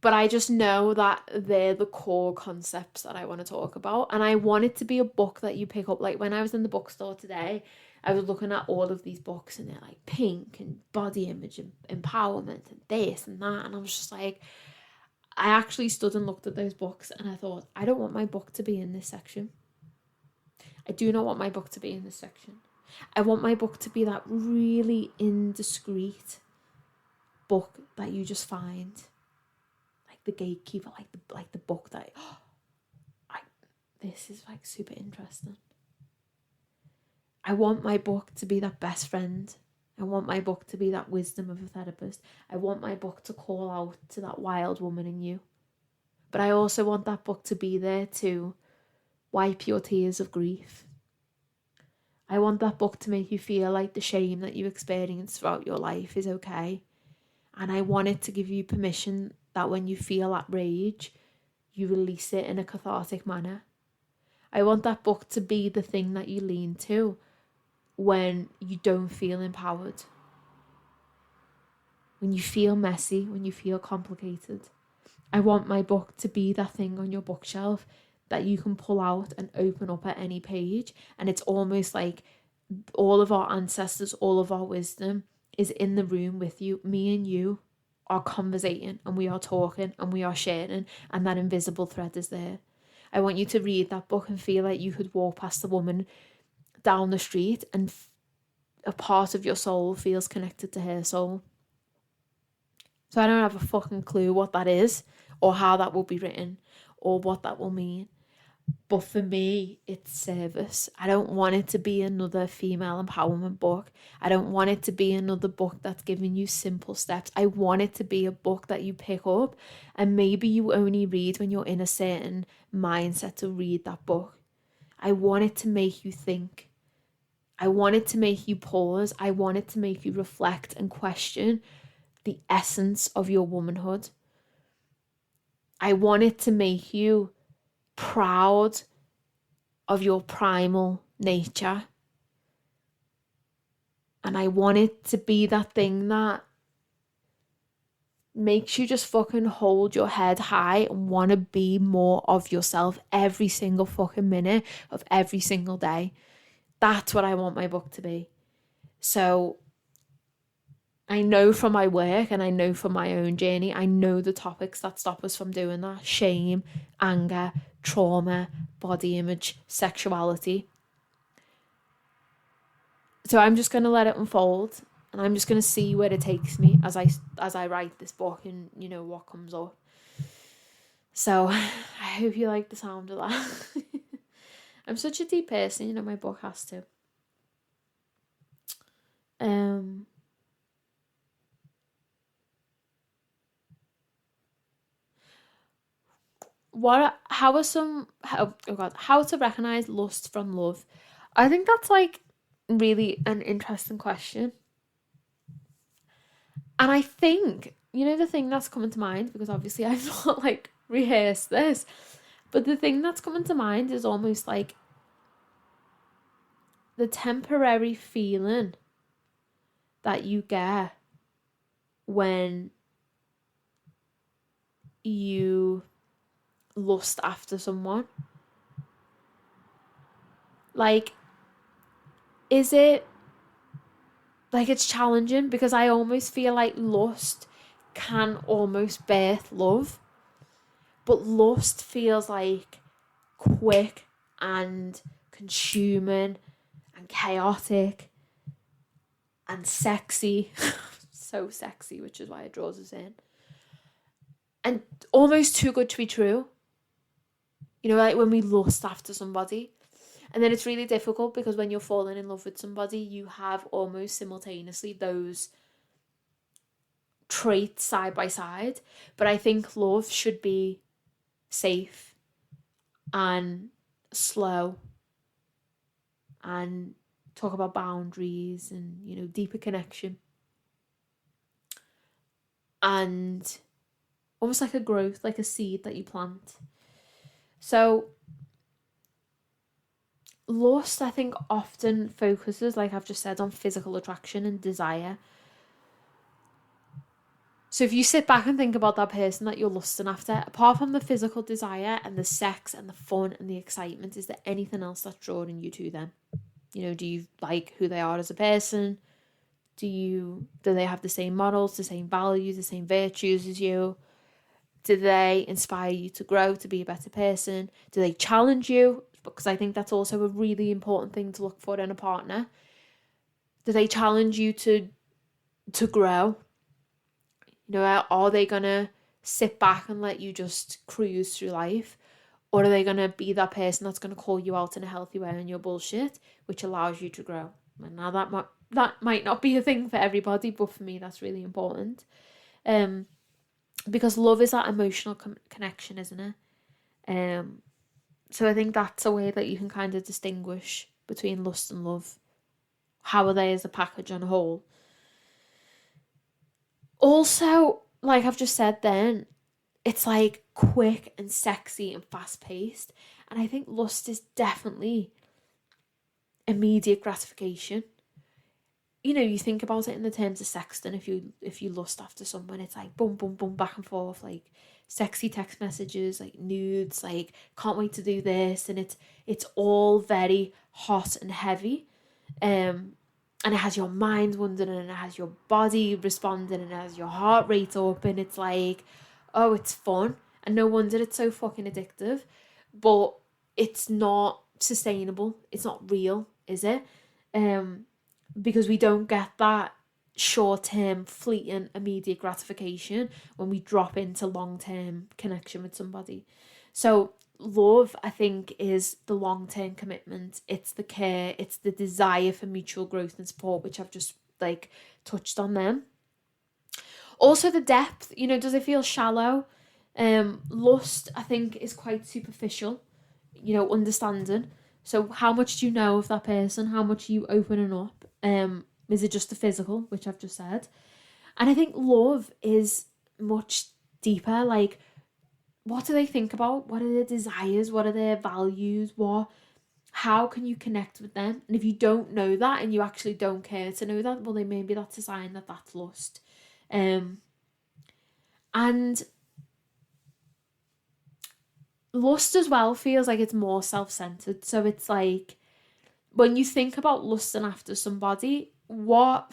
But I just know that they're the core concepts that I want to talk about. And I want it to be a book that you pick up. Like when I was in the bookstore today, I was looking at all of these books and they're like pink and body image and empowerment and this and that. And I was just like, I actually stood and looked at those books and I thought, I don't want my book to be in this section. I do not want my book to be in this section. I want my book to be that really indiscreet book that you just find. Like the gatekeeper, like the book that, this is like super interesting. I want my book to be that best friend. I want my book to be that wisdom of a therapist. I want my book to call out to that wild woman in you. But I also want that book to be there to wipe your tears of grief. I want that book to make you feel like the shame that you experience throughout your life is okay. And I want it to give you permission that when you feel that rage, you release it in a cathartic manner. I want that book to be the thing that you lean to when you don't feel empowered. When you feel messy, when you feel complicated. I want my book to be that thing on your bookshelf that you can pull out and open up at any page. And it's almost like all of our ancestors, all of our wisdom is in the room with you. Me and you are conversating and we are talking and we are sharing, and that invisible thread is there. I want you to read that book and feel like you could walk past the woman down the street and a part of your soul feels connected to her soul. So I don't have a fucking clue what that is, or how that will be written, or what that will mean. But for me, it's service. I don't want it to be another female empowerment book. I don't want it to be another book that's giving you simple steps. I want it to be a book that you pick up and maybe you only read when you're in a certain mindset to read that book. I want it to make you think. I want it to make you pause. I want it to make you reflect and question the essence of your womanhood. I want it to make you proud of your primal nature. And I want it to be that thing that makes you just fucking hold your head high and want to be more of yourself every single fucking minute of every single day. That's what I want my book to be. So I know from my work and I know from my own journey, I know the topics that stop us from doing that: shame, anger, trauma, body image, sexuality. So I'm just going to let it unfold, and I'm just going to see where it takes me as I write this book, and you know what comes up. So I hope you like the sound of that. I'm such a deep person, you know, my book has to. How to recognize lust from love? I think that's like really an interesting question. And I think, you know, the thing that's coming to mind, because obviously I've not like rehearsed this, but the thing that's coming to mind is almost like the temporary feeling that you get when you lust after someone. Like, is it like, it's challenging because I almost feel like lust can almost birth love, but lust feels like quick and consuming and chaotic and sexy. So sexy, which is why it draws us in, and almost too good to be true. You know, like when we lust after somebody. And then it's really difficult because when you're falling in love with somebody, you have almost simultaneously those traits side by side. But I think love should be safe and slow and talk about boundaries and, you know, deeper connection. And almost like a growth, like a seed that you plant. So lust, I think, often focuses, like I've just said, on physical attraction and desire. So if you sit back and think about that person that you're lusting after, apart from the physical desire and the sex and the fun and the excitement, is there anything else that's drawing you to them? You know, do you like who they are as a person? Do they have the same morals, the same values, the same virtues as you? Do they inspire you to grow, to be a better person? Do they challenge you? Because I think that's also a really important thing to look for in a partner. Do they challenge you to grow? You know, are they going to sit back and let you just cruise through life? Or are they going to be that person that's going to call you out in a healthy way on your bullshit, which allows you to grow? And now that might not be a thing for everybody, but for me, that's really important. Because love is that emotional connection, isn't it? So I think that's a way that you can kind of distinguish between lust and love. How are they as a package on a whole? Also, like I've just said then, it's like quick and sexy and fast-paced. And I think lust is definitely immediate gratification. You know, you think about it in the terms of sexting. If you lust after someone, it's like boom, boom, boom, back and forth, like sexy text messages, like nudes, like can't wait to do this, and it's all very hot and heavy, and it has your mind wandering, and it has your body responding, and it has your heart rate up, and it's like, oh, it's fun, and no wonder it's so fucking addictive, but it's not sustainable, it's not real, is it? because we don't get that short-term, fleeting, immediate gratification when we drop into long-term connection with somebody. So love, I think, is the long-term commitment. It's the care, it's the desire for mutual growth and support, which I've just like touched on them. Also the depth, you know, does it feel shallow? Lust, I think, is quite superficial, you know, understanding. So how much do you know of that person? How much are you opening up? Is it just the physical, which I've just said? And I think love is much deeper. Like, what do they think about? What are their desires? What are their values? How can you connect with them? And if you don't know that and you actually don't care to know that, well, then maybe that's a sign that that's lust. And lust as well feels like it's more self-centered. So it's like, when you think about lusting after somebody, what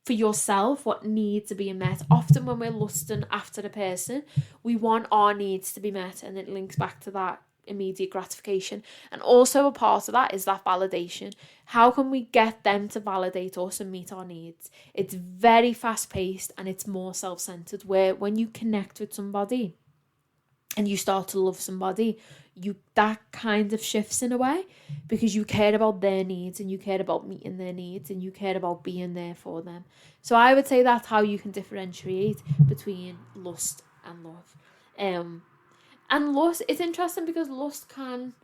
for yourself, what needs to be met? Often when we're lusting after a person, we want our needs to be met, and it links back to that immediate gratification. And also a part of that is that validation. How can we get them to validate us and meet our needs? It's very fast-paced and it's more self-centered, where when you connect with somebody and you start to love somebody, that kind of shifts in a way, because you care about their needs and you care about meeting their needs and you care about being there for them. So I would say that's how you can differentiate between lust and love. And lust, it's interesting because lust can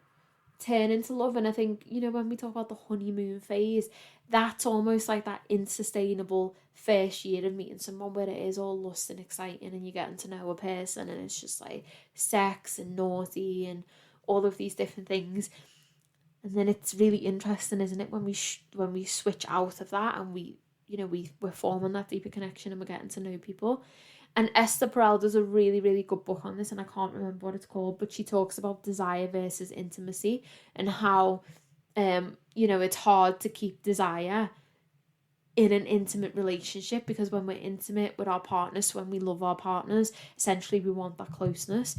turn into love. And I think, you know, when we talk about the honeymoon phase, that's almost like that unsustainable first year of meeting someone where it is all lust and exciting and you're getting to know a person and it's just like sex and naughty and all of these different things. And then it's really interesting, isn't it, when we switch out of that and we're forming that deeper connection and we're getting to know people. And Esther Perel does a really, really good book on this, and I can't remember what it's called, but she talks about desire versus intimacy and how, it's hard to keep desire in an intimate relationship, because when we're intimate with our partners, when we love our partners, essentially we want that closeness.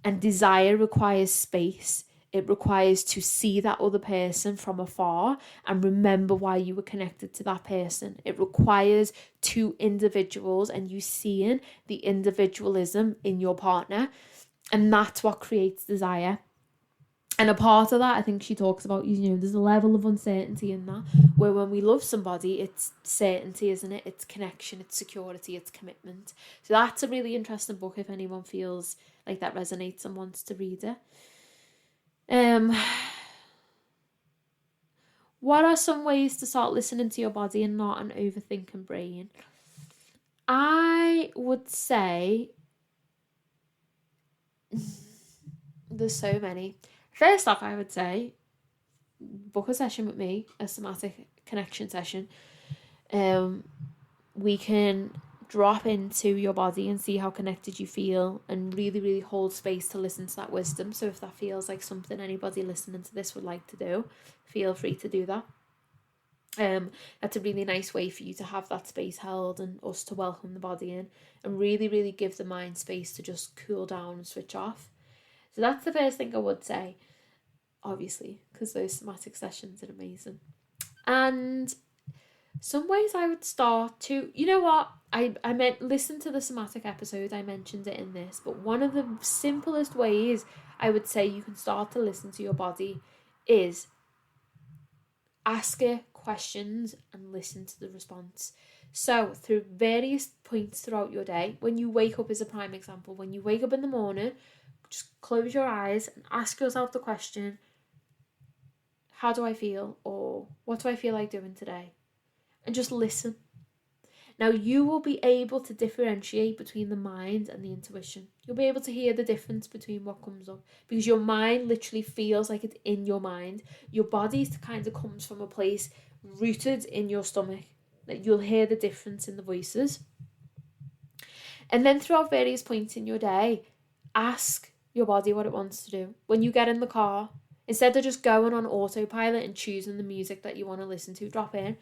And desire requires space. It requires to see that other person from afar and remember why you were connected to that person. It requires two individuals and you seeing the individualism in your partner. And that's what creates desire. And a part of that, I think she talks about, there's a level of uncertainty in that, where when we love somebody, it's certainty, isn't it? It's connection, it's security, it's commitment. So that's a really interesting book if anyone feels like that resonates and wants to read it. What are some ways to start listening to your body and not an overthinking brain? I would say there's so many. First off, I would say book a session with me, a somatic connection session. We can drop into your body and see how connected you feel and really, really hold space to listen to that wisdom. So if that feels like something anybody listening to this would like to do, feel free to do that. That's a really nice way for you to have that space held and us to welcome the body in and really, really give the mind space to just cool down and switch off. So that's the first thing I would say, obviously, because those somatic sessions are amazing. And some ways I would start to, you know what, I meant listen to the somatic episode, I mentioned it in this, but one of the simplest ways I would say you can start to listen to your body is ask it questions and listen to the response. So through various points throughout your day, when you wake up is a prime example, when you wake up in the morning, just close your eyes and ask yourself the question, how do I feel? Or what do I feel like doing today? And just listen. Now you will be able to differentiate between the mind and the intuition. You'll be able to hear the difference between what comes up, because your mind literally feels like it's in your mind. Your body kind of comes from a place rooted in your stomach. That you'll hear the difference in the voices. And then throughout various points in your day, ask your body what it wants to do. When you get in the car, instead of just going on autopilot and choosing the music that you want to listen to, drop in,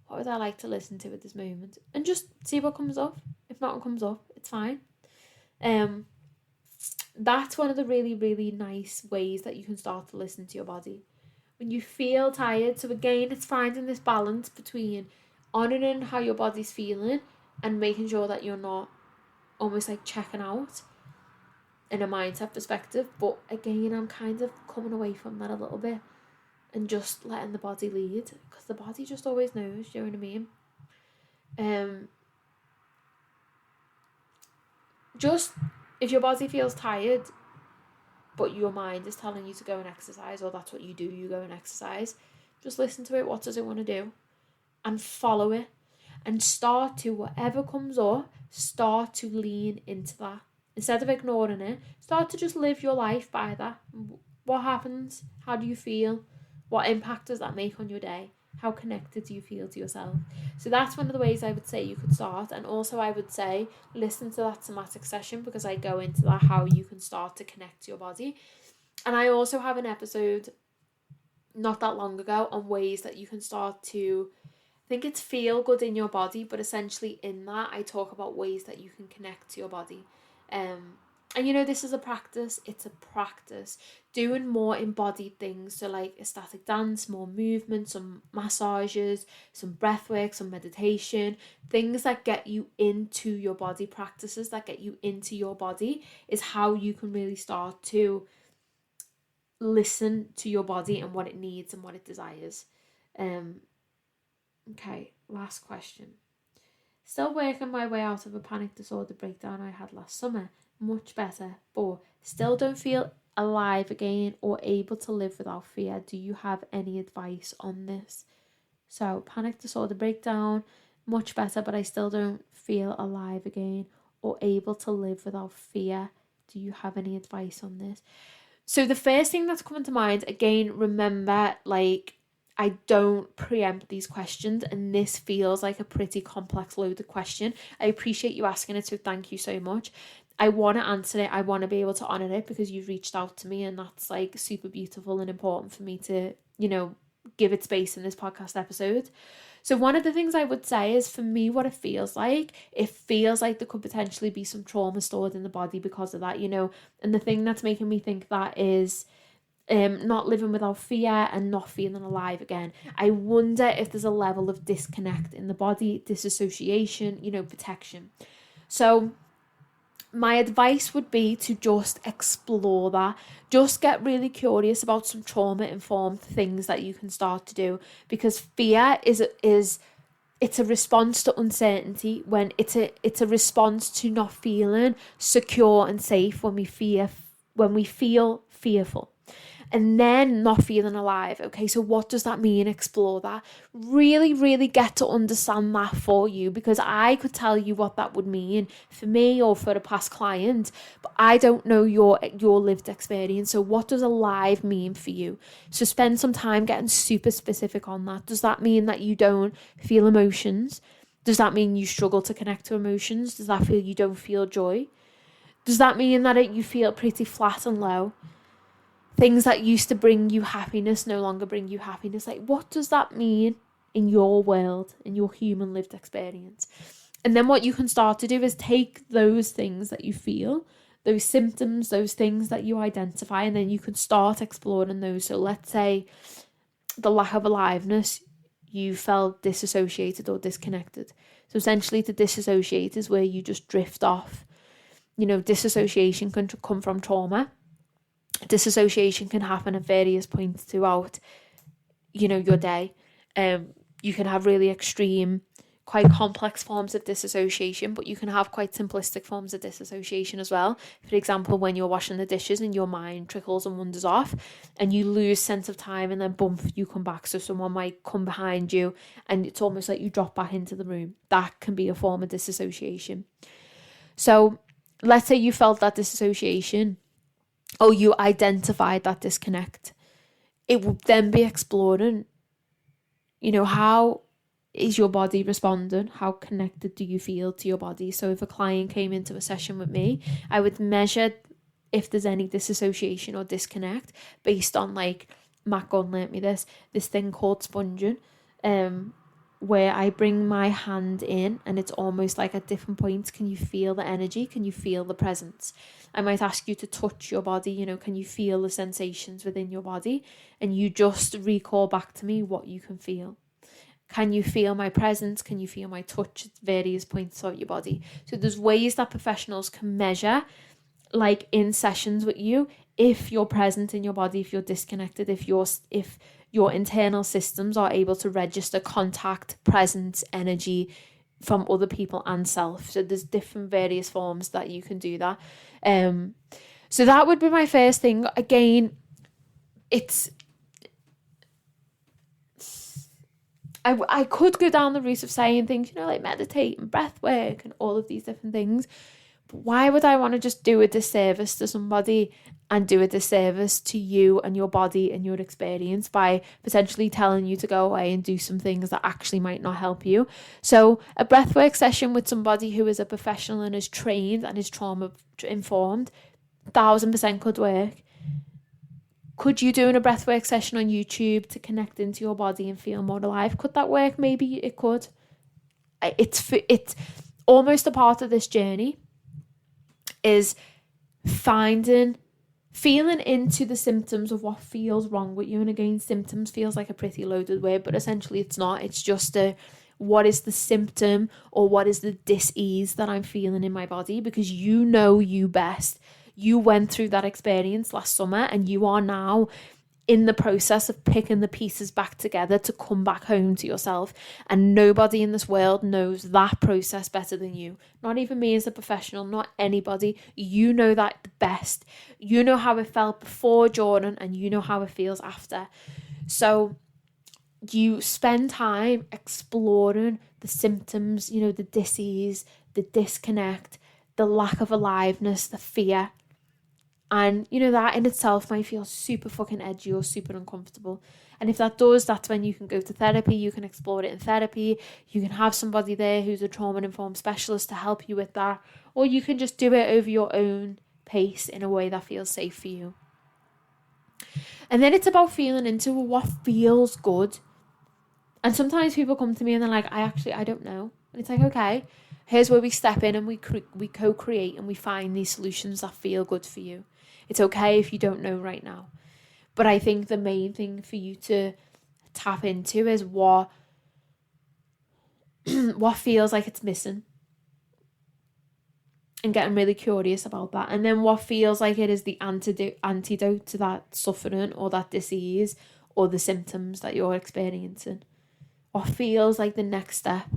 what would I like to listen to at this moment? And just see what comes up. If nothing comes up, it's fine. That's one of the really, really nice ways that you can start to listen to your body. when you feel tired. So again, it's finding this balance between honouring how your body's feeling and making sure that you're not almost like checking out in a mindset perspective. But again, I'm kind of coming away from that a little bit and just letting the body lead, because the body just always knows, you know what I mean? Just if your body feels tired but your mind is telling you to go and exercise, or that's what you do, you go and exercise, just listen to it. What does it want to do? And follow it, and start to, whatever comes up, start to lean into that. Instead of ignoring it, start to just live your life by that. What happens? How do you feel? What impact does that make on your day? How connected do you feel to yourself? So that's one of the ways I would say you could start. And also I would say listen to that somatic session, because I go into that, how you can start to connect to your body. And I also have an episode not that long ago on ways that you can start to, I think it's feel good in your body, but essentially in that I talk about ways that you can connect to your body. And you know, this is a practice. It's a practice. Doing more embodied things, so like ecstatic dance, more movement, some massages, some breath work, some meditation, things that get you into your body, practices that get you into your body, is how you can really start to listen to your body and what it needs and what it desires. Okay, last question. Still working my way out of a panic disorder breakdown I had last summer. Much better, but still don't feel alive again or able to live without fear. Do you have any advice on this? So, panic disorder breakdown, much better, but I still don't feel alive again or able to live without fear. Do you have any advice on this? So the first thing that's coming to mind, again, remember, like, I don't preempt these questions, and this feels like a pretty complex, loaded question. I appreciate you asking it, so thank you so much. I want to answer it. I want to be able to honour it, because you've reached out to me, and that's like super beautiful and important for me to, you know, give it space in this podcast episode. So one of the things I would say is, for me, what it feels like there could potentially be some trauma stored in the body because of that, you know. And the thing that's making me think that is not living without fear and not feeling alive again. I wonder if there's a level of disconnect in the body, disassociation, you know, protection. So my advice would be to just explore that. Just get really curious about some trauma-informed things that you can start to do, because fear is it's a response to uncertainty, when it's a response to not feeling secure and safe, when we feel fearful. And then not feeling alive. Okay, so what does that mean? Explore that. Really, really get to understand that for you, because I could tell you what that would mean for me or for a past client, but I don't know your lived experience. So what does alive mean for you? So spend some time getting super specific on that. Does that mean that you don't feel emotions? Does that mean you struggle to connect to emotions? Does that feel you don't feel joy? Does that mean that you feel pretty flat and low? Things that used to bring you happiness no longer bring you happiness. Like, what does that mean in your world, in your human lived experience? And then what you can start to do is take those things that you feel, those symptoms, those things that you identify, and then you can start exploring those. So let's say the lack of aliveness, you felt disassociated or disconnected. So essentially to disassociate is where you just drift off. You know, disassociation can come from trauma. Disassociation can happen at various points throughout, you know, your day. You can have really extreme, quite complex forms of disassociation, but you can have quite simplistic forms of disassociation as well. For example, when you're washing the dishes and your mind trickles and wanders off and you lose sense of time, and then bump, you come back. So someone might come behind you and it's almost like you drop back into the room. That can be a form of disassociation. So let's say you felt that disassociation, or you identified that disconnect. It would then be exploring, you know, how is your body responding? How connected do you feel to your body? So if a client came into a session with me, I would measure if there's any disassociation or disconnect based on, like, Matt Gunn learnt me this thing called sponging. where I bring my hand in and it's almost like at different points, can you feel the energy? Can you feel the presence? I might ask you to touch your body, can you feel the sensations within your body? And you just recall back to me what you can feel. Can you feel my presence? Can you feel my touch at various points of your body? So there's ways that professionals can measure, like in sessions with you, if you're present in your body, if you're disconnected, if your internal systems are able to register contact, presence, energy from other people and self. So there's different various forms that you can do that. So that would be my first thing. Again, I could go down the route of saying things, like meditate and breath work and all of these different things. But why would I want to just do a disservice to somebody and do a disservice to you and your body and your experience by potentially telling you to go away and do some things that actually might not help you? So a breathwork session with somebody who is a professional and is trained and is trauma informed, 1000% could work. Could you doing a breathwork session on YouTube to connect into your body and feel more alive? Could that work? Maybe it could. It's almost a part of this journey is feeling into the symptoms of what feels wrong with you. And again, symptoms feels like a pretty loaded word, but essentially it's not. It's just what is the symptom or what is the dis-ease that I'm feeling in my body, because you know you best. You went through that experience last summer and you are now in the process of picking the pieces back together to come back home to yourself. And nobody in this world knows that process better than you. Not even me as a professional, not anybody. You know that the best. You know how it felt before, Jordan, and you know how it feels after. So you spend time exploring the symptoms, the dis-ease, the disconnect, the lack of aliveness, the fear. And, that in itself might feel super fucking edgy or super uncomfortable. And if that does, that's when you can go to therapy. You can explore it in therapy. You can have somebody there who's a trauma-informed specialist to help you with that. Or you can just do it over your own pace in a way that feels safe for you. And then it's about feeling into what feels good. And sometimes people come to me and they're like, I don't know. And it's like, okay, here's where we step in and we co-create and we find these solutions that feel good for you. It's okay if you don't know right now. But I think the main thing for you to tap into is what feels like it's missing. And getting really curious about that. And then what feels like it is the antidote to that suffering or that disease or the symptoms that you're experiencing. What feels like the next step.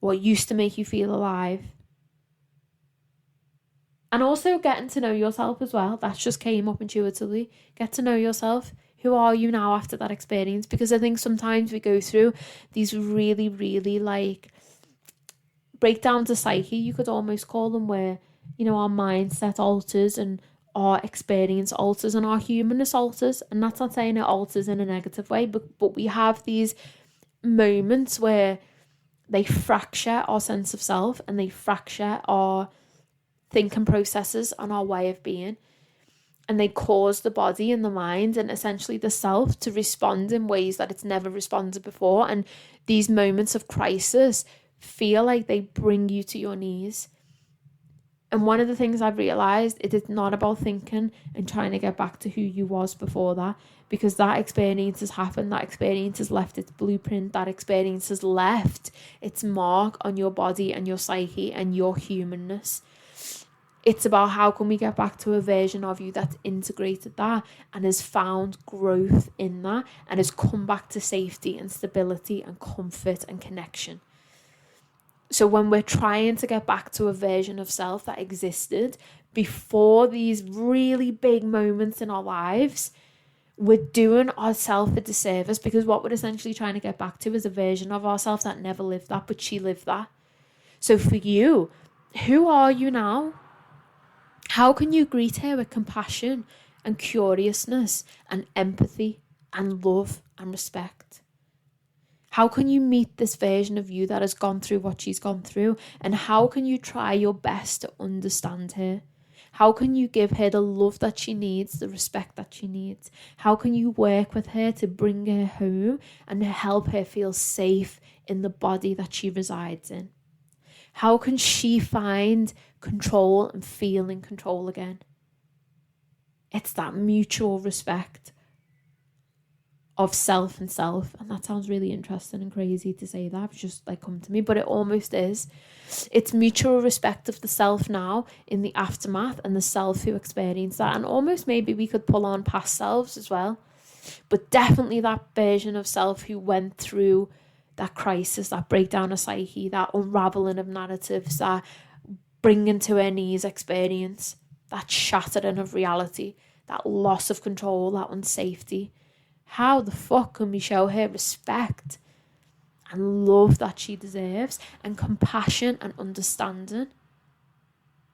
What used to make you feel alive. And also getting to know yourself as well. That just came up intuitively. Get to know yourself. Who are you now after that experience? Because I think sometimes we go through these really, really breakdowns of psyche, you could almost call them, where, our mindset alters and our experience alters and our humanness alters. And that's not saying it alters in a negative way, but we have these moments where they fracture our sense of self and they fracture our thinking processes and our way of being, and they cause the body and the mind and essentially the self to respond in ways that it's never responded before. And these moments of crisis feel like they bring you to your knees. And one of the things I've realized, it is not about thinking and trying to get back to who you was before that, because that experience has happened, that experience has left its blueprint, that experience has left its mark on your body and your psyche and your humanness. It's about how can we get back to a version of you that's integrated that and has found growth in that and has come back to safety and stability and comfort and connection. So when we're trying to get back to a version of self that existed before these really big moments in our lives, we're doing ourselves a disservice, because what we're essentially trying to get back to is a version of ourselves that never lived that, but she lived that. So for you, who are you now? How can you greet her with compassion and curiousness and empathy and love and respect? How can you meet this version of you that has gone through what she's gone through? And how can you try your best to understand her? How can you give her the love that she needs, the respect that she needs? How can you work with her to bring her home and help her feel safe in the body that she resides in? How can she find control and feel in control again? It's that mutual respect of self and self. And that sounds really interesting and crazy to say that. It's just like come to me, but it almost is. It's mutual respect of the self now in the aftermath and the self who experienced that. And almost maybe we could pull on past selves as well. But definitely that version of self who went through that crisis, that breakdown of psyche, that unraveling of narratives, that bringing to her knees experience, that shattering of reality, that loss of control, that unsafety. How the fuck can we show her respect and love that she deserves, and compassion and understanding?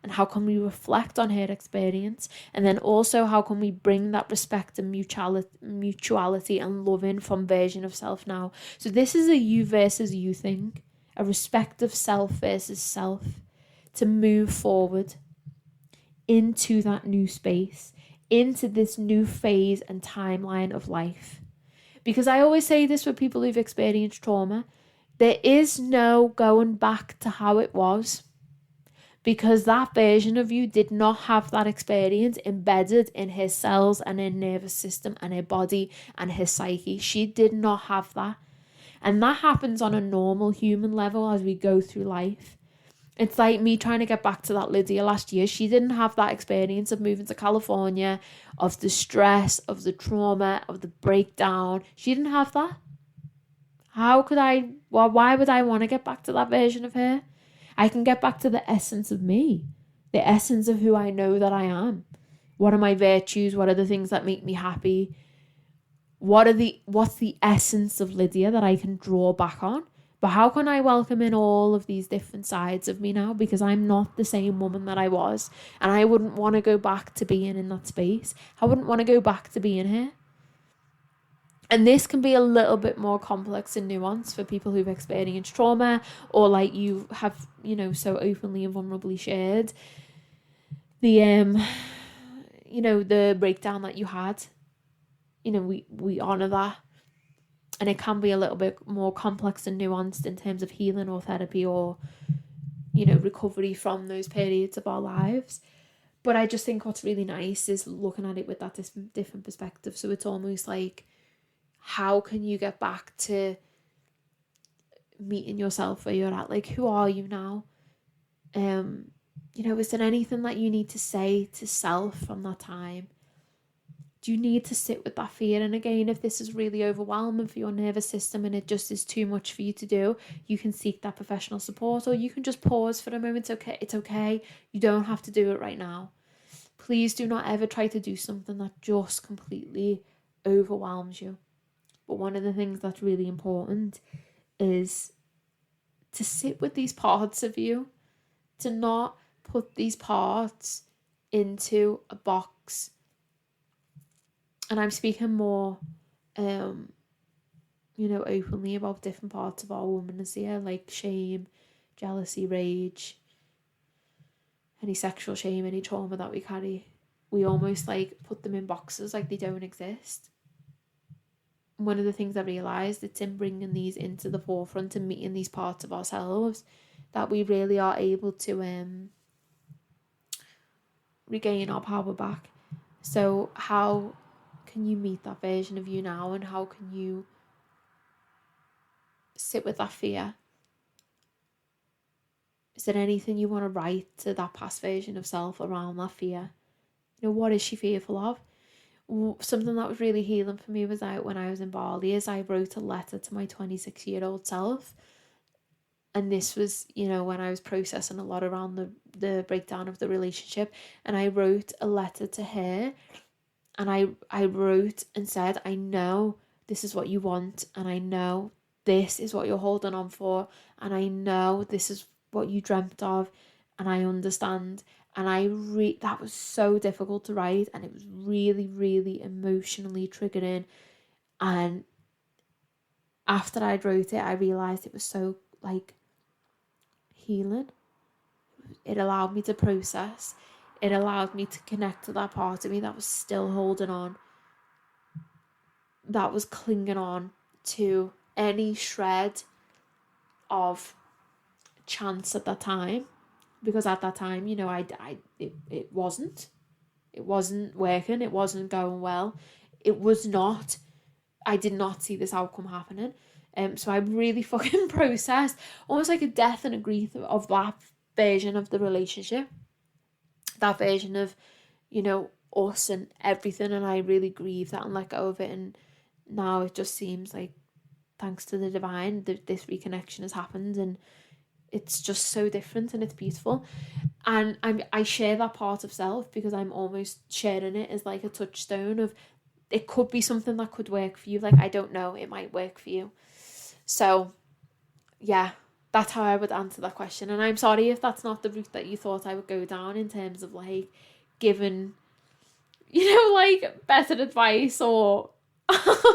And how can we reflect on her experience? And then also, how can we bring that respect and mutuality and loving from version of self now? So this is a you versus you thing, a respect of self versus self, to move forward into that new space, into this new phase and timeline of life. Because I always say this with people who've experienced trauma, there is no going back to how it was, because that version of you did not have that experience embedded in her cells and her nervous system and her body and her psyche. She did not have that. And that happens on a normal human level as we go through life. It's like me trying to get back to that Lydia last year. She didn't have that experience of moving to California, of the stress, of the trauma, of the breakdown. She didn't have that. How could I, well, why would I want to get back to that version of her? I can get back to the essence of me, the essence of who I know that I am. What are my virtues? What are the things that make me happy? What's the essence of Lydia that I can draw back on? But how can I welcome in all of these different sides of me now? Because I'm not the same woman that I was. And I wouldn't want to go back to being in that space. I wouldn't want to go back to being here. And this can be a little bit more complex and nuanced for people who've experienced trauma, or like you have, so openly and vulnerably shared the, the breakdown that you had. We honour that. And it can be a little bit more complex and nuanced in terms of healing or therapy or, recovery from those periods of our lives. But I just think what's really nice is looking at it with that different perspective. So it's almost like, how can you get back to meeting yourself where you're at? Like, who are you now? Is there anything that you need to say to self from that time? Do you need to sit with that fear? And again, if this is really overwhelming for your nervous system and it just is too much for you to do, you can seek that professional support, or you can just pause for a moment. It's okay. You don't have to do it right now. Please do not ever try to do something that just completely overwhelms you. But one of the things that's really important is to sit with these parts of you, to not put these parts into a box. And I'm speaking more, openly about different parts of our womanness here, like shame, jealousy, rage, any sexual shame, any trauma that we carry. We almost like put them in boxes like they don't exist. One of the things I realised, it's in bringing these into the forefront and meeting these parts of ourselves that we really are able to regain our power back. So how can you meet that version of you now, and how can you sit with that fear? Is there anything you want to write to that past version of self around that fear? What is she fearful of? Something that was really healing for me was when I was in Bali, is I wrote a letter to my 26-year-old self. And this was, when I was processing a lot around the breakdown of the relationship. And I wrote a letter to her. And I wrote and said, I know this is what you want. And I know this is what you're holding on for. And I know this is what you dreamt of. And I understand. And that was so difficult to write. And it was really, really emotionally triggering. And after I wrote it, I realised it was so, healing. It allowed me to process. it allowed me to connect to that part of me that was still holding on, that was clinging on to any shred of chance at that time. Because at that time, you know, it wasn't working, it wasn't going well, it was not, I did not see this outcome happening. So I really fucking processed almost like a death and a grief of that version of the relationship, that version of, you know, us and everything, and I really grieved that and let go of it. And now it just seems like, thanks to the divine, this reconnection has happened, and it's just so different and it's beautiful. And I share that part of self because I'm almost sharing it as like a touchstone of, it could be something that could work for you. Like, I don't know, it might work for you. So yeah, that's how I would answer that question. And I'm sorry if that's not the route that you thought I would go down in terms of like giving, you know, like better advice or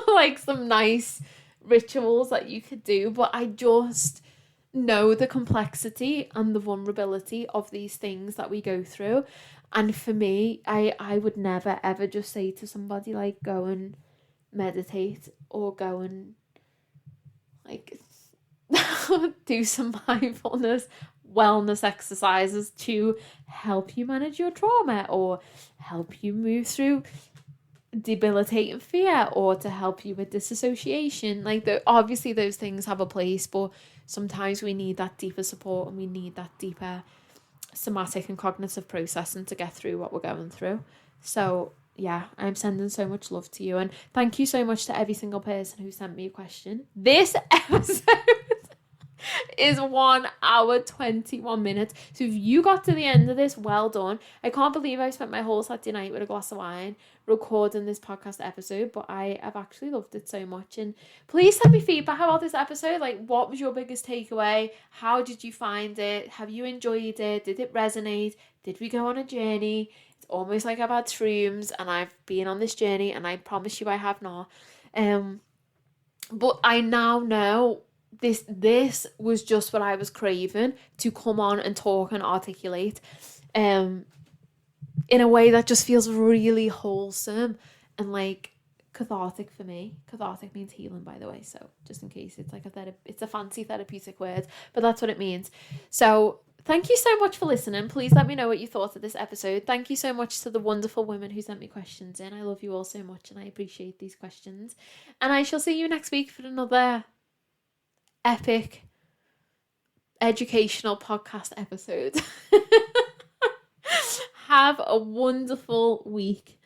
like some nice rituals that you could do. But I just know the complexity and the vulnerability of these things that we go through. And for me, I would never ever just say to somebody like, go and meditate or go and like do some mindfulness wellness exercises to help you manage your trauma or help you move through debilitating fear or to help you with disassociation. Like, obviously those things have a place, but sometimes we need that deeper support and we need that deeper somatic and cognitive processing to get through what we're going through. So yeah, I'm sending so much love to you, and thank you so much to every single person who sent me a question. This episode is 1 hour 21 minutes. So if you got to the end of this, well done. I can't believe I spent my whole Saturday night with a glass of wine recording this podcast episode, but I have actually loved it so much. And please send me feedback about this episode. Like, what was your biggest takeaway? How did you find it? Have you enjoyed it? Did it resonate? Did we go on a journey? It's almost like I've had shrooms and I've been on this journey, and I promise you I have not. But I now know this was just what I was craving, to come on and talk and articulate in a way that just feels really wholesome and like cathartic for me. Cathartic means healing, by the way, so just in case it's like it's a fancy therapeutic word, but that's what it means. So thank you so much for listening. Please let me know what you thought of this episode. Thank you so much to the wonderful women who sent me questions in. I love you all so much and I appreciate these questions, and I shall see you next week for another epic educational podcast episode. Have a wonderful week.